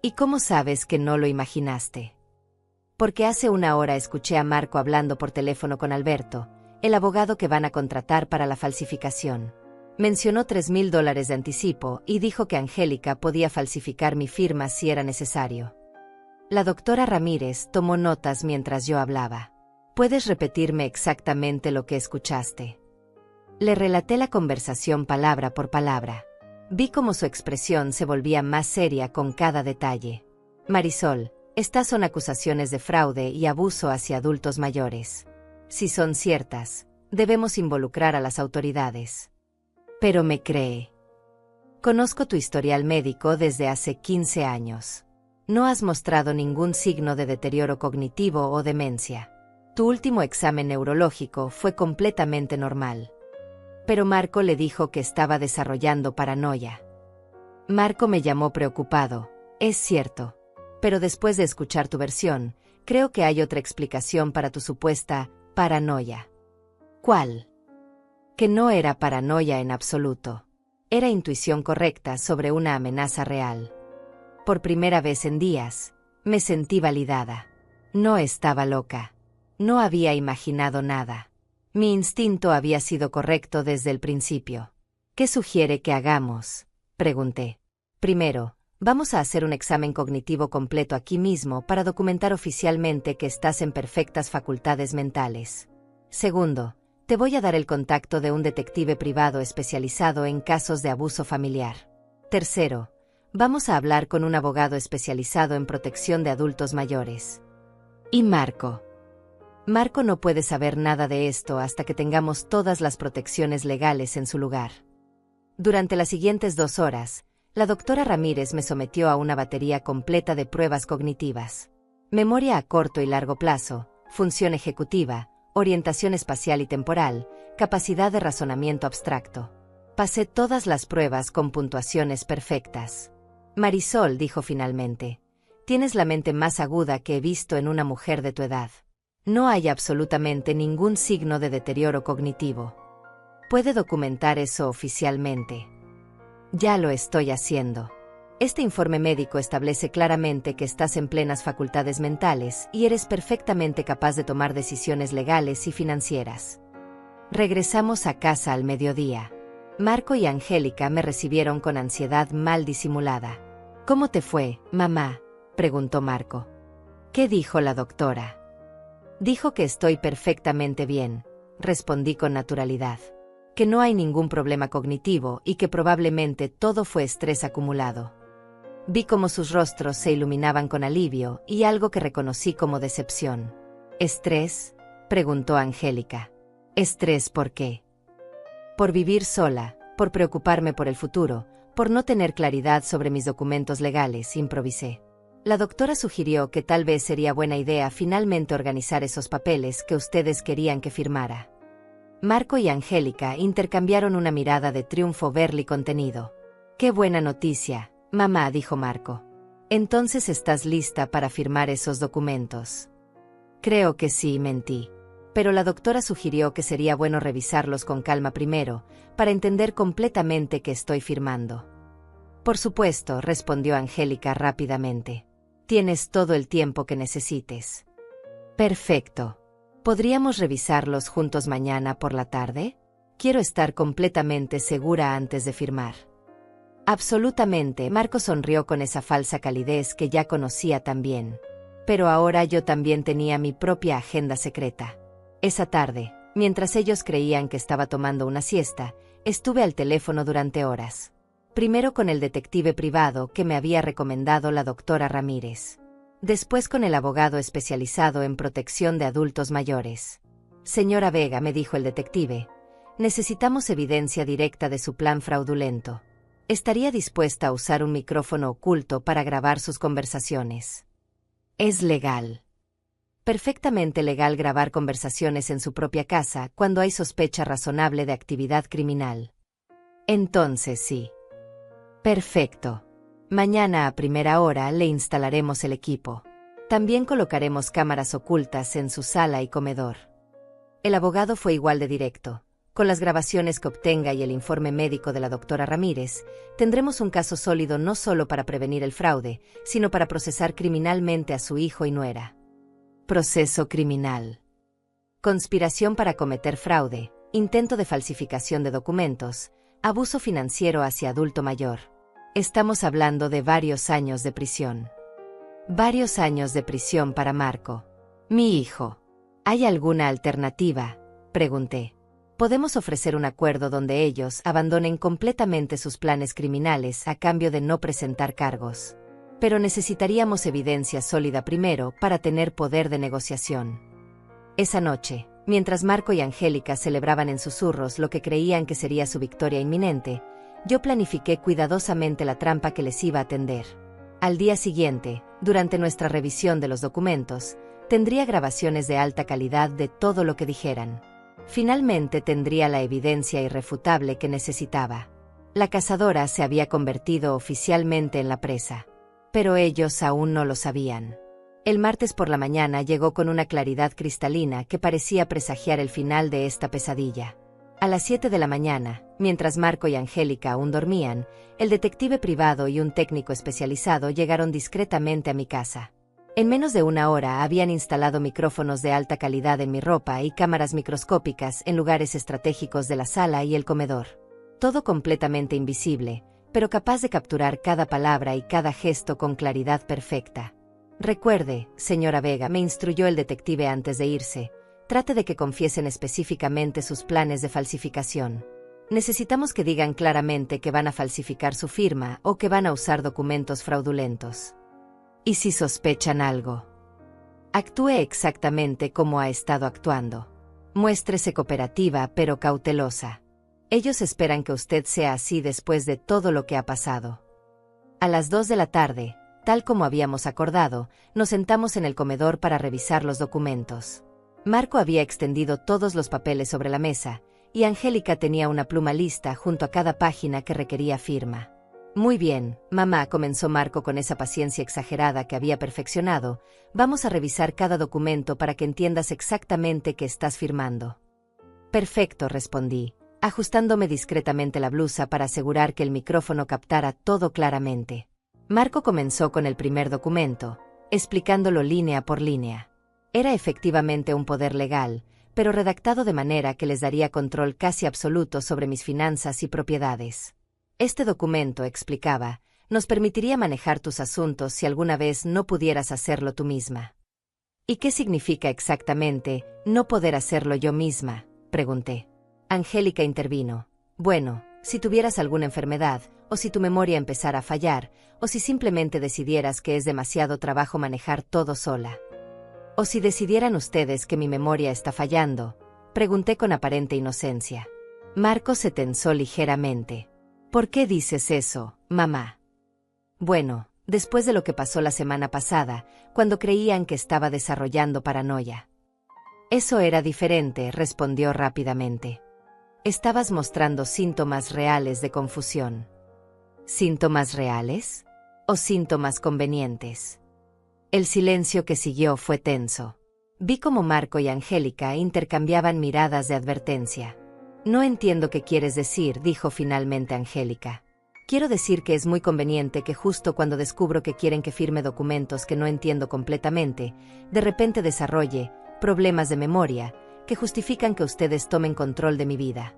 ¿Y cómo sabes que no lo imaginaste? Porque hace una hora escuché a Marco hablando por teléfono con Alberto, el abogado que van a contratar para la falsificación. Mencionó $3,000 de anticipo y dijo que Angélica podía falsificar mi firma si era necesario. La doctora Ramírez tomó notas mientras yo hablaba. ¿Puedes repetirme exactamente lo que escuchaste? Le relaté la conversación palabra por palabra. Vi cómo su expresión se volvía más seria con cada detalle. Marisol, estas son acusaciones de fraude y abuso hacia adultos mayores. Si son ciertas, debemos involucrar a las autoridades. Pero me cree. Conozco tu historial médico desde hace 15 años. No has mostrado ningún signo de deterioro cognitivo o demencia. Tu último examen neurológico fue completamente normal. Pero Marco le dijo que estaba desarrollando paranoia. Marco me llamó preocupado, es cierto. Pero después de escuchar tu versión, creo que hay otra explicación para tu supuesta paranoia. ¿Cuál? Que no era paranoia en absoluto. Era intuición correcta sobre una amenaza real. Por primera vez en días, me sentí validada. No estaba loca. No había imaginado nada. Mi instinto había sido correcto desde el principio. ¿Qué sugiere que hagamos?, pregunté. Primero, vamos a hacer un examen cognitivo completo aquí mismo para documentar oficialmente que estás en perfectas facultades mentales. Segundo, te voy a dar el contacto de un detective privado especializado en casos de abuso familiar. Tercero, vamos a hablar con un abogado especializado en protección de adultos mayores. ¿Y Marco? Marco no puede saber nada de esto hasta que tengamos todas las protecciones legales en su lugar. Durante las siguientes 2 horas, la doctora Ramírez me sometió a una batería completa de pruebas cognitivas. Memoria a corto y largo plazo, función ejecutiva, orientación espacial y temporal, capacidad de razonamiento abstracto. Pasé todas las pruebas con puntuaciones perfectas. Marisol, dijo finalmente, tienes la mente más aguda que he visto en una mujer de tu edad. No hay absolutamente ningún signo de deterioro cognitivo. Puede documentar eso oficialmente. Ya lo estoy haciendo. Este informe médico establece claramente que estás en plenas facultades mentales y eres perfectamente capaz de tomar decisiones legales y financieras. Regresamos a casa al mediodía. Marco y Angélica me recibieron con ansiedad mal disimulada. ¿Cómo te fue, mamá?, preguntó Marco. ¿Qué dijo la doctora? Dijo que estoy perfectamente bien, respondí con naturalidad. Que no hay ningún problema cognitivo y que probablemente todo fue estrés acumulado. Vi cómo sus rostros se iluminaban con alivio y algo que reconocí como decepción. ¿Estrés?, preguntó Angélica. ¿Estrés por qué? Por vivir sola, por preocuparme por el futuro, por no tener claridad sobre mis documentos legales, improvisé. La doctora sugirió que tal vez sería buena idea finalmente organizar esos papeles que ustedes querían que firmara. Marco y Angélica intercambiaron una mirada de triunfo verle contenido. «Qué buena noticia, mamá», dijo Marco. «Entonces estás lista para firmar esos documentos». «Creo que sí», mentí. Pero la doctora sugirió que sería bueno revisarlos con calma primero, para entender completamente qué estoy firmando. «Por supuesto», respondió Angélica rápidamente. «Tienes todo el tiempo que necesites». «Perfecto. ¿Podríamos revisarlos juntos mañana por la tarde? Quiero estar completamente segura antes de firmar». «Absolutamente», Marco sonrió con esa falsa calidez que ya conocía tan bien. Pero ahora yo también tenía mi propia agenda secreta. Esa tarde, mientras ellos creían que estaba tomando una siesta, estuve al teléfono durante horas. Primero con el detective privado que me había recomendado la doctora Ramírez. Después con el abogado especializado en protección de adultos mayores. «Señora Vega», me dijo el detective, «necesitamos evidencia directa de su plan fraudulento. ¿Estaría dispuesta a usar un micrófono oculto para grabar sus conversaciones?» «Es legal. Perfectamente legal grabar conversaciones en su propia casa cuando hay sospecha razonable de actividad criminal». «Entonces sí». «Perfecto. Mañana a primera hora le instalaremos el equipo. También colocaremos cámaras ocultas en su sala y comedor». El abogado fue igual de directo. «Con las grabaciones que obtenga y el informe médico de la doctora Ramírez, tendremos un caso sólido no solo para prevenir el fraude, sino para procesar criminalmente a su hijo y nuera». «Proceso criminal». «Conspiración para cometer fraude, intento de falsificación de documentos, abuso financiero hacia adulto mayor. Estamos hablando de varios años de prisión». «Varios años de prisión para Marco, mi hijo. ¿Hay alguna alternativa?», pregunté. «Podemos ofrecer un acuerdo donde ellos abandonen completamente sus planes criminales a cambio de no presentar cargos. Pero necesitaríamos evidencia sólida primero para tener poder de negociación». Esa noche, mientras Marco y Angélica celebraban en susurros lo que creían que sería su victoria inminente, yo planifiqué cuidadosamente la trampa que les iba a tender. Al día siguiente, durante nuestra revisión de los documentos, tendría grabaciones de alta calidad de todo lo que dijeran. Finalmente tendría la evidencia irrefutable que necesitaba. La cazadora se había convertido oficialmente en la presa. Pero ellos aún no lo sabían. El martes por la mañana llegó con una claridad cristalina que parecía presagiar el final de esta pesadilla. A las 7 de la mañana, mientras Marco y Angélica aún dormían, el detective privado y un técnico especializado llegaron discretamente a mi casa. En menos de una hora habían instalado micrófonos de alta calidad en mi ropa y cámaras microscópicas en lugares estratégicos de la sala y el comedor. Todo completamente invisible, pero capaz de capturar cada palabra y cada gesto con claridad perfecta. «Recuerde, señora Vega», me instruyó el detective antes de irse, «trate de que confiesen específicamente sus planes de falsificación. Necesitamos que digan claramente que van a falsificar su firma o que van a usar documentos fraudulentos. Y si sospechan algo, actúe exactamente como ha estado actuando. Muéstrese cooperativa pero cautelosa. Ellos esperan que usted sea así después de todo lo que ha pasado». A las 2 de la tarde, tal como habíamos acordado, nos sentamos en el comedor para revisar los documentos. Marco había extendido todos los papeles sobre la mesa, y Angélica tenía una pluma lista junto a cada página que requería firma. «Muy bien, mamá», comenzó Marco con esa paciencia exagerada que había perfeccionado, «vamos a revisar cada documento para que entiendas exactamente qué estás firmando». «Perfecto», respondí. ajustándome discretamente la blusa para asegurar que el micrófono captara todo claramente. Marco comenzó con el primer documento, explicándolo línea por línea. Era efectivamente un poder legal, pero redactado de manera que les daría control casi absoluto sobre mis finanzas y propiedades. Este documento, explicaba, nos permitiría manejar tus asuntos si alguna vez no pudieras hacerlo tú misma. ¿Y qué significa exactamente no poder hacerlo yo misma?, pregunté. Angélica intervino. Bueno, si tuvieras alguna enfermedad, o si tu memoria empezara a fallar, o si simplemente decidieras que es demasiado trabajo manejar todo sola. ¿O si decidieran ustedes que mi memoria está fallando?, pregunté con aparente inocencia. Marco se tensó ligeramente. ¿Por qué dices eso, mamá? Bueno, después de lo que pasó la semana pasada, cuando creían que estaba desarrollando paranoia. Eso era diferente, respondió rápidamente. Estabas mostrando síntomas reales de confusión. ¿Síntomas reales? ¿O síntomas convenientes? El silencio que siguió fue tenso. Vi cómo Marco y Angélica intercambiaban miradas de advertencia. No entiendo qué quieres decir, dijo finalmente Angélica. Quiero decir que es muy conveniente que justo cuando descubro que quieren que firme documentos que no entiendo completamente, de repente desarrolle problemas de memoria que justifican que ustedes tomen control de mi vida.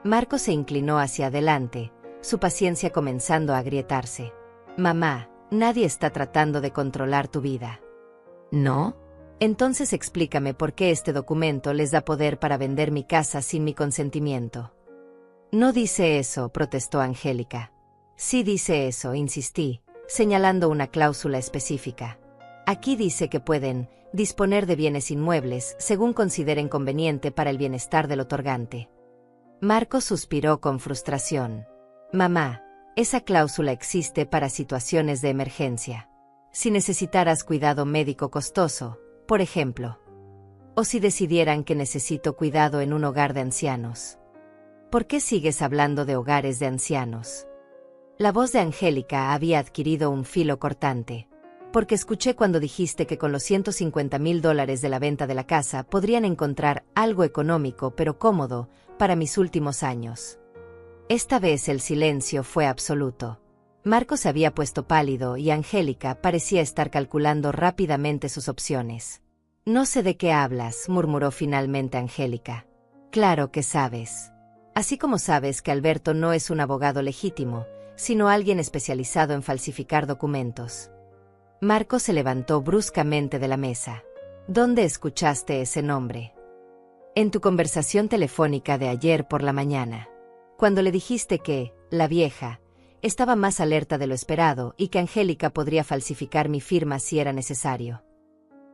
Marco se inclinó hacia adelante, su paciencia comenzando a agrietarse. Mamá, nadie está tratando de controlar tu vida. ¿No? Entonces explícame por qué este documento les da poder para vender mi casa sin mi consentimiento. No dice eso, protestó Angélica. Sí dice eso, insistí, señalando una cláusula específica. Aquí dice que pueden disponer de bienes inmuebles según consideren conveniente para el bienestar del otorgante. Marco suspiró con frustración. Mamá, esa cláusula existe para situaciones de emergencia. Si necesitaras cuidado médico costoso, por ejemplo. O si decidieran que necesito cuidado en un hogar de ancianos. ¿Por qué sigues hablando de hogares de ancianos? La voz de Angélica había adquirido un filo cortante. Porque escuché cuando dijiste que con los $150,000 de la venta de la casa podrían encontrar algo económico pero cómodo para mis últimos años. Esta vez el silencio fue absoluto. Marco se había puesto pálido y Angélica parecía estar calculando rápidamente sus opciones. No sé de qué hablas, murmuró finalmente Angélica. Claro que sabes. Así como sabes que Alberto no es un abogado legítimo, sino alguien especializado en falsificar documentos. Marco se levantó bruscamente de la mesa. ¿Dónde escuchaste ese nombre? En tu conversación telefónica de ayer por la mañana. Cuando le dijiste que, la vieja, estaba más alerta de lo esperado y que Angélica podría falsificar mi firma si era necesario.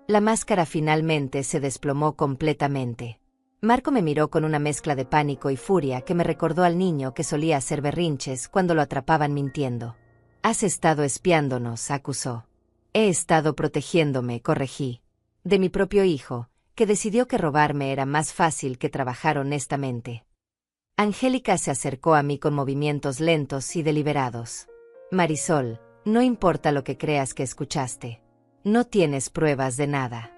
La máscara finalmente se desplomó completamente. Marco me miró con una mezcla de pánico y furia que me recordó al niño que solía hacer berrinches cuando lo atrapaban mintiendo. Has estado espiándonos, acusó. He estado protegiéndome, corregí. De mi propio hijo, que decidió que robarme era más fácil que trabajar honestamente. Angélica se acercó a mí con movimientos lentos y deliberados. Marisol, no importa lo que creas que escuchaste. No tienes pruebas de nada.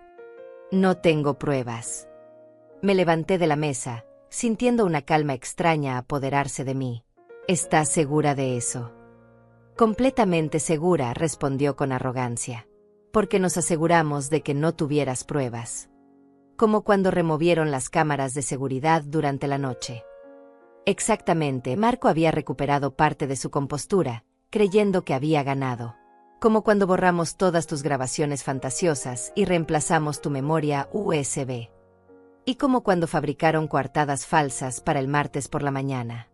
No tengo pruebas. Me levanté de la mesa, sintiendo una calma extraña apoderarse de mí. ¿Estás segura de eso? Completamente segura, respondió con arrogancia. Porque nos aseguramos de que no tuvieras pruebas. Como cuando removieron las cámaras de seguridad durante la noche. Exactamente, Marco había recuperado parte de su compostura, creyendo que había ganado. Como cuando borramos todas tus grabaciones fantasiosas y reemplazamos tu memoria USB. Y como cuando fabricaron coartadas falsas para el martes por la mañana.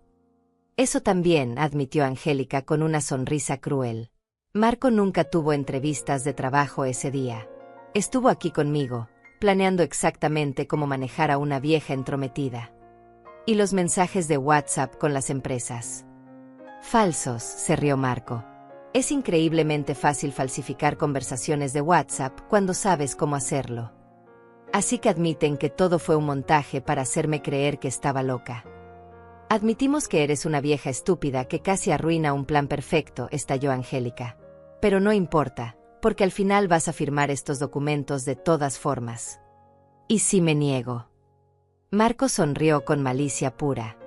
Eso también, admitió Angélica con una sonrisa cruel. Marco nunca tuvo entrevistas de trabajo ese día. Estuvo aquí conmigo, planeando exactamente cómo manejar a una vieja entrometida. Y los mensajes de WhatsApp con las empresas. Falsos, se rió Marco. Es increíblemente fácil falsificar conversaciones de WhatsApp cuando sabes cómo hacerlo. Así que admiten que todo fue un montaje para hacerme creer que estaba loca. Admitimos que eres una vieja estúpida que casi arruina un plan perfecto, estalló Angélica. Pero no importa, porque al final vas a firmar estos documentos de todas formas. ¿Y si me niego? Marco sonrió con malicia pura.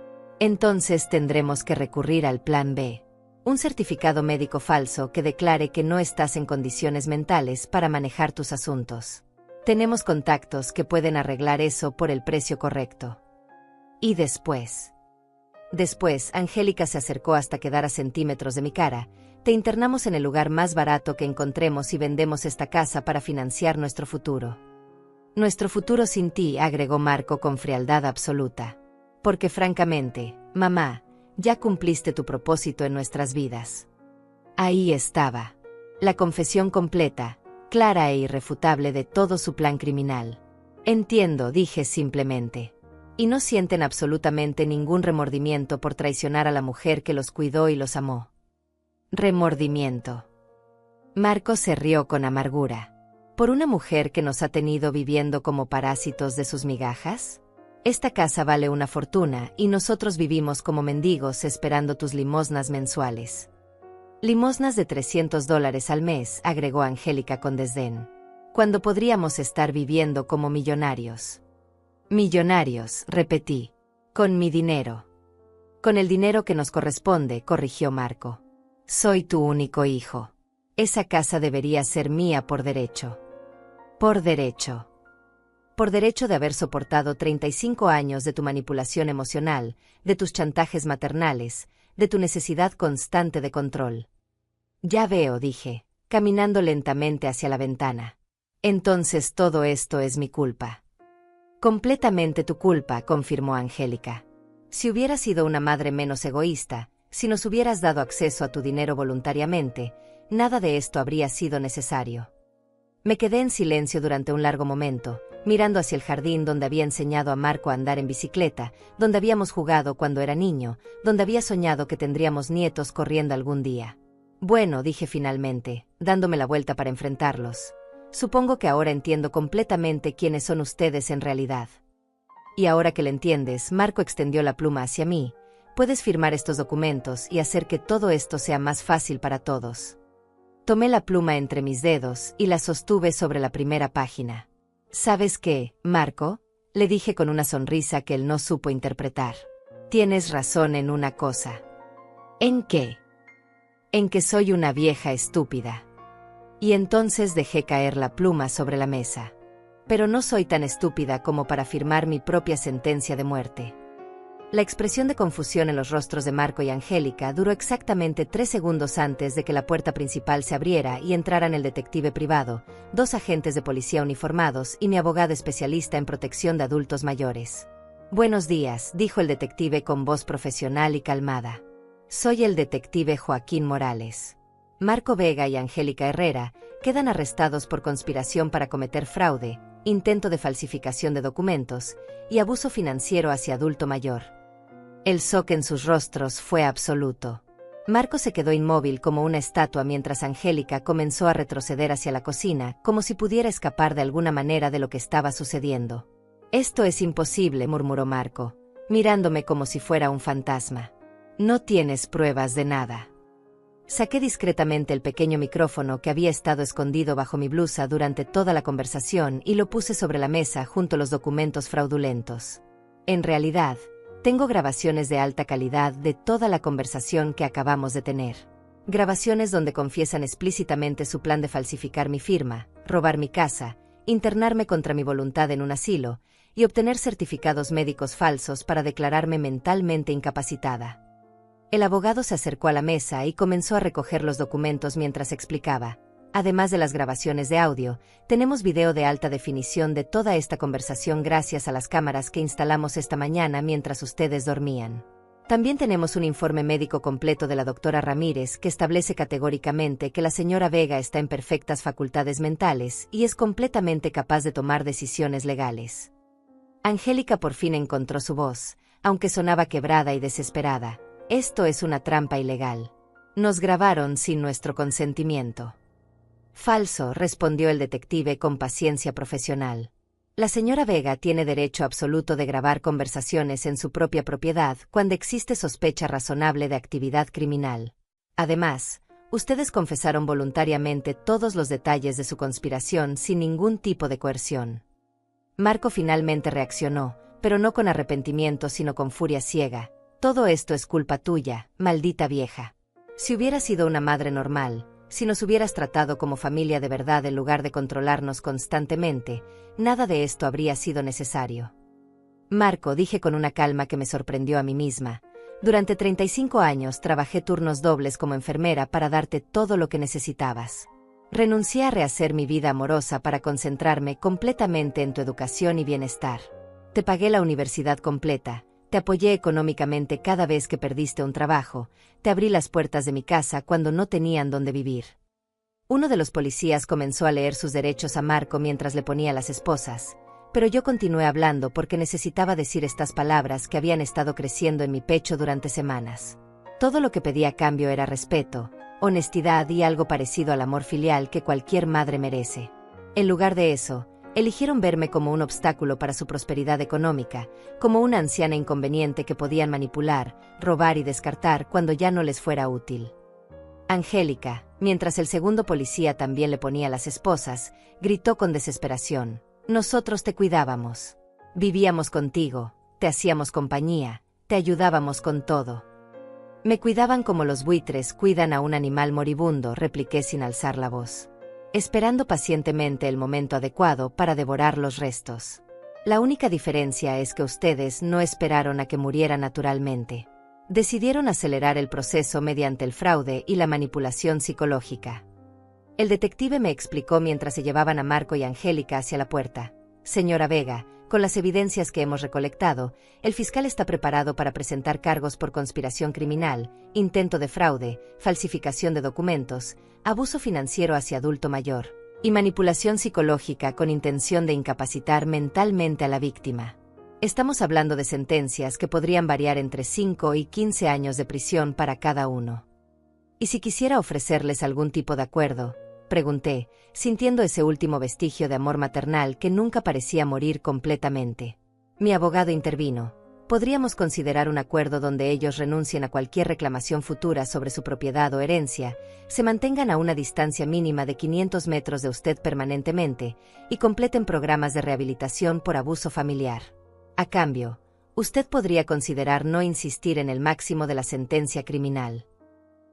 Entonces tendremos que recurrir al plan B. Un certificado médico falso que declare que no estás en condiciones mentales para manejar tus asuntos. Tenemos contactos que pueden arreglar eso por el precio correcto. Y después, Angélica se acercó hasta quedar a centímetros de mi cara. Te internamos en el lugar más barato que encontremos y vendemos esta casa para financiar nuestro futuro. Nuestro futuro sin ti, agregó Marco con frialdad absoluta. Porque francamente, mamá, ya cumpliste tu propósito en nuestras vidas. Ahí estaba. La confesión completa, clara e irrefutable de todo su plan criminal. Entiendo, dije simplemente. Y no sienten absolutamente ningún remordimiento por traicionar a la mujer que los cuidó y los amó. Remordimiento. Marco se rió con amargura. ¿Por una mujer que nos ha tenido viviendo como parásitos de sus migajas? Esta casa vale una fortuna y nosotros vivimos como mendigos esperando tus limosnas mensuales. Limosnas de $300 al mes, agregó Angélica con desdén. Cuando podríamos estar viviendo como millonarios. Millonarios, repetí. Con mi dinero. Con el dinero que nos corresponde, corrigió Marco. Soy tu único hijo. Esa casa debería ser mía por derecho. Por derecho. Por derecho de haber soportado 35 años de tu manipulación emocional, de tus chantajes maternales, de tu necesidad constante de control. Ya veo, dije, caminando lentamente hacia la ventana. Entonces todo esto es mi culpa. Completamente tu culpa, confirmó Angélica. Si hubieras sido una madre menos egoísta, si nos hubieras dado acceso a tu dinero voluntariamente, nada de esto habría sido necesario. Me quedé en silencio durante un largo momento, mirando hacia el jardín donde había enseñado a Marco a andar en bicicleta, donde habíamos jugado cuando era niño, donde había soñado que tendríamos nietos corriendo algún día. Bueno, dije finalmente, dándome la vuelta para enfrentarlos. Supongo que ahora entiendo completamente quiénes son ustedes en realidad. Y ahora que lo entiendes, Marco extendió la pluma hacia mí. Puedes firmar estos documentos y hacer que todo esto sea más fácil para todos. Tomé la pluma entre mis dedos y la sostuve sobre la primera página. ¿Sabes qué, Marco?, le dije con una sonrisa que él no supo interpretar. Tienes razón en una cosa. ¿En qué? En que soy una vieja estúpida. Y entonces dejé caer la pluma sobre la mesa. Pero no soy tan estúpida como para firmar mi propia sentencia de muerte. La expresión de confusión en los rostros de Marco y Angélica duró exactamente 3 segundos antes de que la puerta principal se abriera y entraran el detective privado, 2 agentes de policía uniformados y mi abogado especialista en protección de adultos mayores. Buenos días, dijo el detective con voz profesional y calmada. Soy el detective Joaquín Morales. Marco Vega y Angélica Herrera quedan arrestados por conspiración para cometer fraude, intento de falsificación de documentos y abuso financiero hacia adulto mayor. El shock en sus rostros fue absoluto. Marco se quedó inmóvil como una estatua mientras Angélica comenzó a retroceder hacia la cocina, como si pudiera escapar de alguna manera de lo que estaba sucediendo. Esto es imposible, murmuró Marco, mirándome como si fuera un fantasma. No tienes pruebas de nada. Saqué discretamente el pequeño micrófono que había estado escondido bajo mi blusa durante toda la conversación y lo puse sobre la mesa junto a los documentos fraudulentos. En realidad, tengo grabaciones de alta calidad de toda la conversación que acabamos de tener. Grabaciones donde confiesan explícitamente su plan de falsificar mi firma, robar mi casa, internarme contra mi voluntad en un asilo y obtener certificados médicos falsos para declararme mentalmente incapacitada. El abogado se acercó a la mesa y comenzó a recoger los documentos mientras explicaba. Además de las grabaciones de audio, tenemos video de alta definición de toda esta conversación gracias a las cámaras que instalamos esta mañana mientras ustedes dormían. También tenemos un informe médico completo de la doctora Ramírez que establece categóricamente que la señora Vega está en perfectas facultades mentales y es completamente capaz de tomar decisiones legales. Angélica por fin encontró su voz, aunque sonaba quebrada y desesperada. Esto es una trampa ilegal. Nos grabaron sin nuestro consentimiento. Falso, respondió el detective con paciencia profesional. La señora Vega tiene derecho absoluto de grabar conversaciones en su propia propiedad cuando existe sospecha razonable de actividad criminal. Además, ustedes confesaron voluntariamente todos los detalles de su conspiración sin ningún tipo de coerción. Marco finalmente reaccionó, pero no con arrepentimiento sino con furia ciega. Todo esto es culpa tuya, maldita vieja. Si hubieras sido una madre normal, si nos hubieras tratado como familia de verdad en lugar de controlarnos constantemente, nada de esto habría sido necesario. Marco, dije con una calma que me sorprendió a mí misma. Durante 35 años trabajé turnos dobles como enfermera para darte todo lo que necesitabas. Renuncié a rehacer mi vida amorosa para concentrarme completamente en tu educación y bienestar. Te pagué la universidad completa, te apoyé económicamente cada vez que perdiste un trabajo, te abrí las puertas de mi casa cuando no tenían dónde vivir. Uno de los policías comenzó a leer sus derechos a Marco mientras le ponía las esposas, pero yo continué hablando porque necesitaba decir estas palabras que habían estado creciendo en mi pecho durante semanas. Todo lo que pedía a cambio era respeto, honestidad y algo parecido al amor filial que cualquier madre merece. En lugar de eso, eligieron verme como un obstáculo para su prosperidad económica, como una anciana inconveniente que podían manipular, robar y descartar cuando ya no les fuera útil. Angélica, mientras el segundo policía también le ponía las esposas, gritó con desesperación: nosotros te cuidábamos. Vivíamos contigo, te hacíamos compañía, te ayudábamos con todo. Me cuidaban como los buitres cuidan a un animal moribundo, repliqué sin alzar la voz, esperando pacientemente el momento adecuado para devorar los restos. La única diferencia es que ustedes no esperaron a que muriera naturalmente. Decidieron acelerar el proceso mediante el fraude y la manipulación psicológica. El detective me explicó mientras se llevaban a Marco y Angélica hacia la puerta. Señora Vega, con las evidencias que hemos recolectado, el fiscal está preparado para presentar cargos por conspiración criminal, intento de fraude, falsificación de documentos, abuso financiero hacia adulto mayor y manipulación psicológica con intención de incapacitar mentalmente a la víctima. Estamos hablando de sentencias que podrían variar entre 5 y 15 años de prisión para cada uno. ¿Y si quisiera ofrecerles algún tipo de acuerdo?, pregunté, sintiendo ese último vestigio de amor maternal que nunca parecía morir completamente. Mi abogado intervino. Podríamos considerar un acuerdo donde ellos renuncien a cualquier reclamación futura sobre su propiedad o herencia, se mantengan a una distancia mínima de 500 metros de usted permanentemente y completen programas de rehabilitación por abuso familiar. A cambio, usted podría considerar no insistir en el máximo de la sentencia criminal.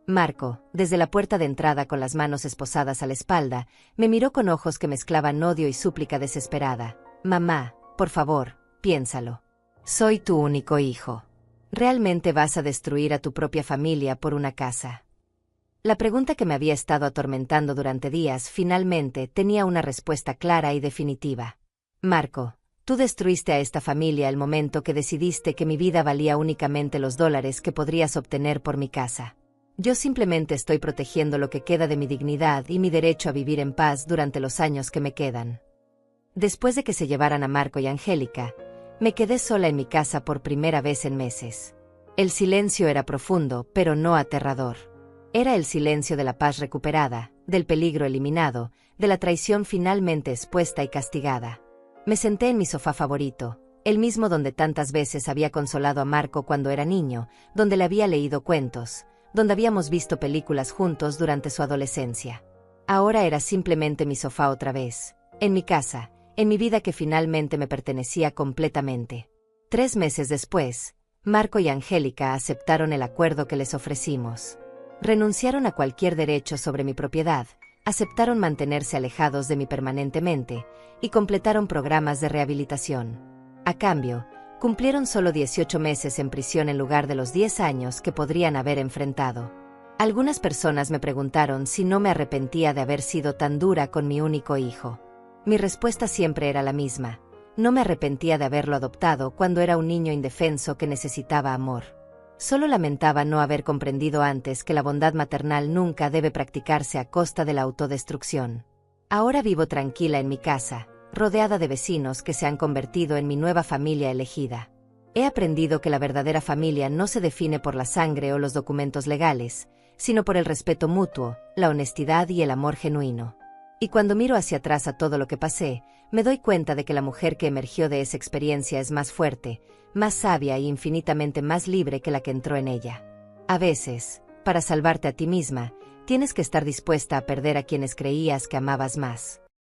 Marco, desde la puerta de entrada con las manos esposadas a la espalda, me miró con ojos que mezclaban odio y súplica desesperada. Mamá, por favor, piénsalo. Soy tu único hijo. ¿Realmente vas a destruir a tu propia familia por una casa? La pregunta que me había estado atormentando durante días finalmente tenía una respuesta clara y definitiva. Marco, tú destruiste a esta familia el momento que decidiste que mi vida valía únicamente los dólares que podrías obtener por mi casa. Yo simplemente estoy protegiendo lo que queda de mi dignidad y mi derecho a vivir en paz durante los años que me quedan. Después de que se llevaran a Marco y Angélica, me quedé sola en mi casa por primera vez en meses. El silencio era profundo, pero no aterrador. Era el silencio de la paz recuperada, del peligro eliminado, de la traición finalmente expuesta y castigada. Me senté en mi sofá favorito, el mismo donde tantas veces había consolado a Marco cuando era niño, donde le había leído cuentos, donde habíamos visto películas juntos durante su adolescencia. Ahora era simplemente mi sofá otra vez, en mi casa, en mi vida que finalmente me pertenecía completamente. 3 meses después, Marco y Angélica aceptaron el acuerdo que les ofrecimos. Renunciaron a cualquier derecho sobre mi propiedad, aceptaron mantenerse alejados de mí permanentemente y completaron programas de rehabilitación. A cambio, cumplieron solo 18 meses en prisión en lugar de los 10 años que podrían haber enfrentado. Algunas personas me preguntaron si no me arrepentía de haber sido tan dura con mi único hijo. Mi respuesta siempre era la misma: no me arrepentía de haberlo adoptado cuando era un niño indefenso que necesitaba amor. Solo lamentaba no haber comprendido antes que la bondad maternal nunca debe practicarse a costa de la autodestrucción. Ahora vivo tranquila en mi casa, rodeada de vecinos que se han convertido en mi nueva familia elegida. He aprendido que la verdadera familia no se define por la sangre o los documentos legales, sino por el respeto mutuo, la honestidad y el amor genuino. Y cuando miro hacia atrás a todo lo que pasé, me doy cuenta de que la mujer que emergió de esa experiencia es más fuerte, más sabia y infinitamente más libre que la que entró en ella. A veces, para salvarte a ti misma, tienes que estar dispuesta a perder a quienes creías que amabas más.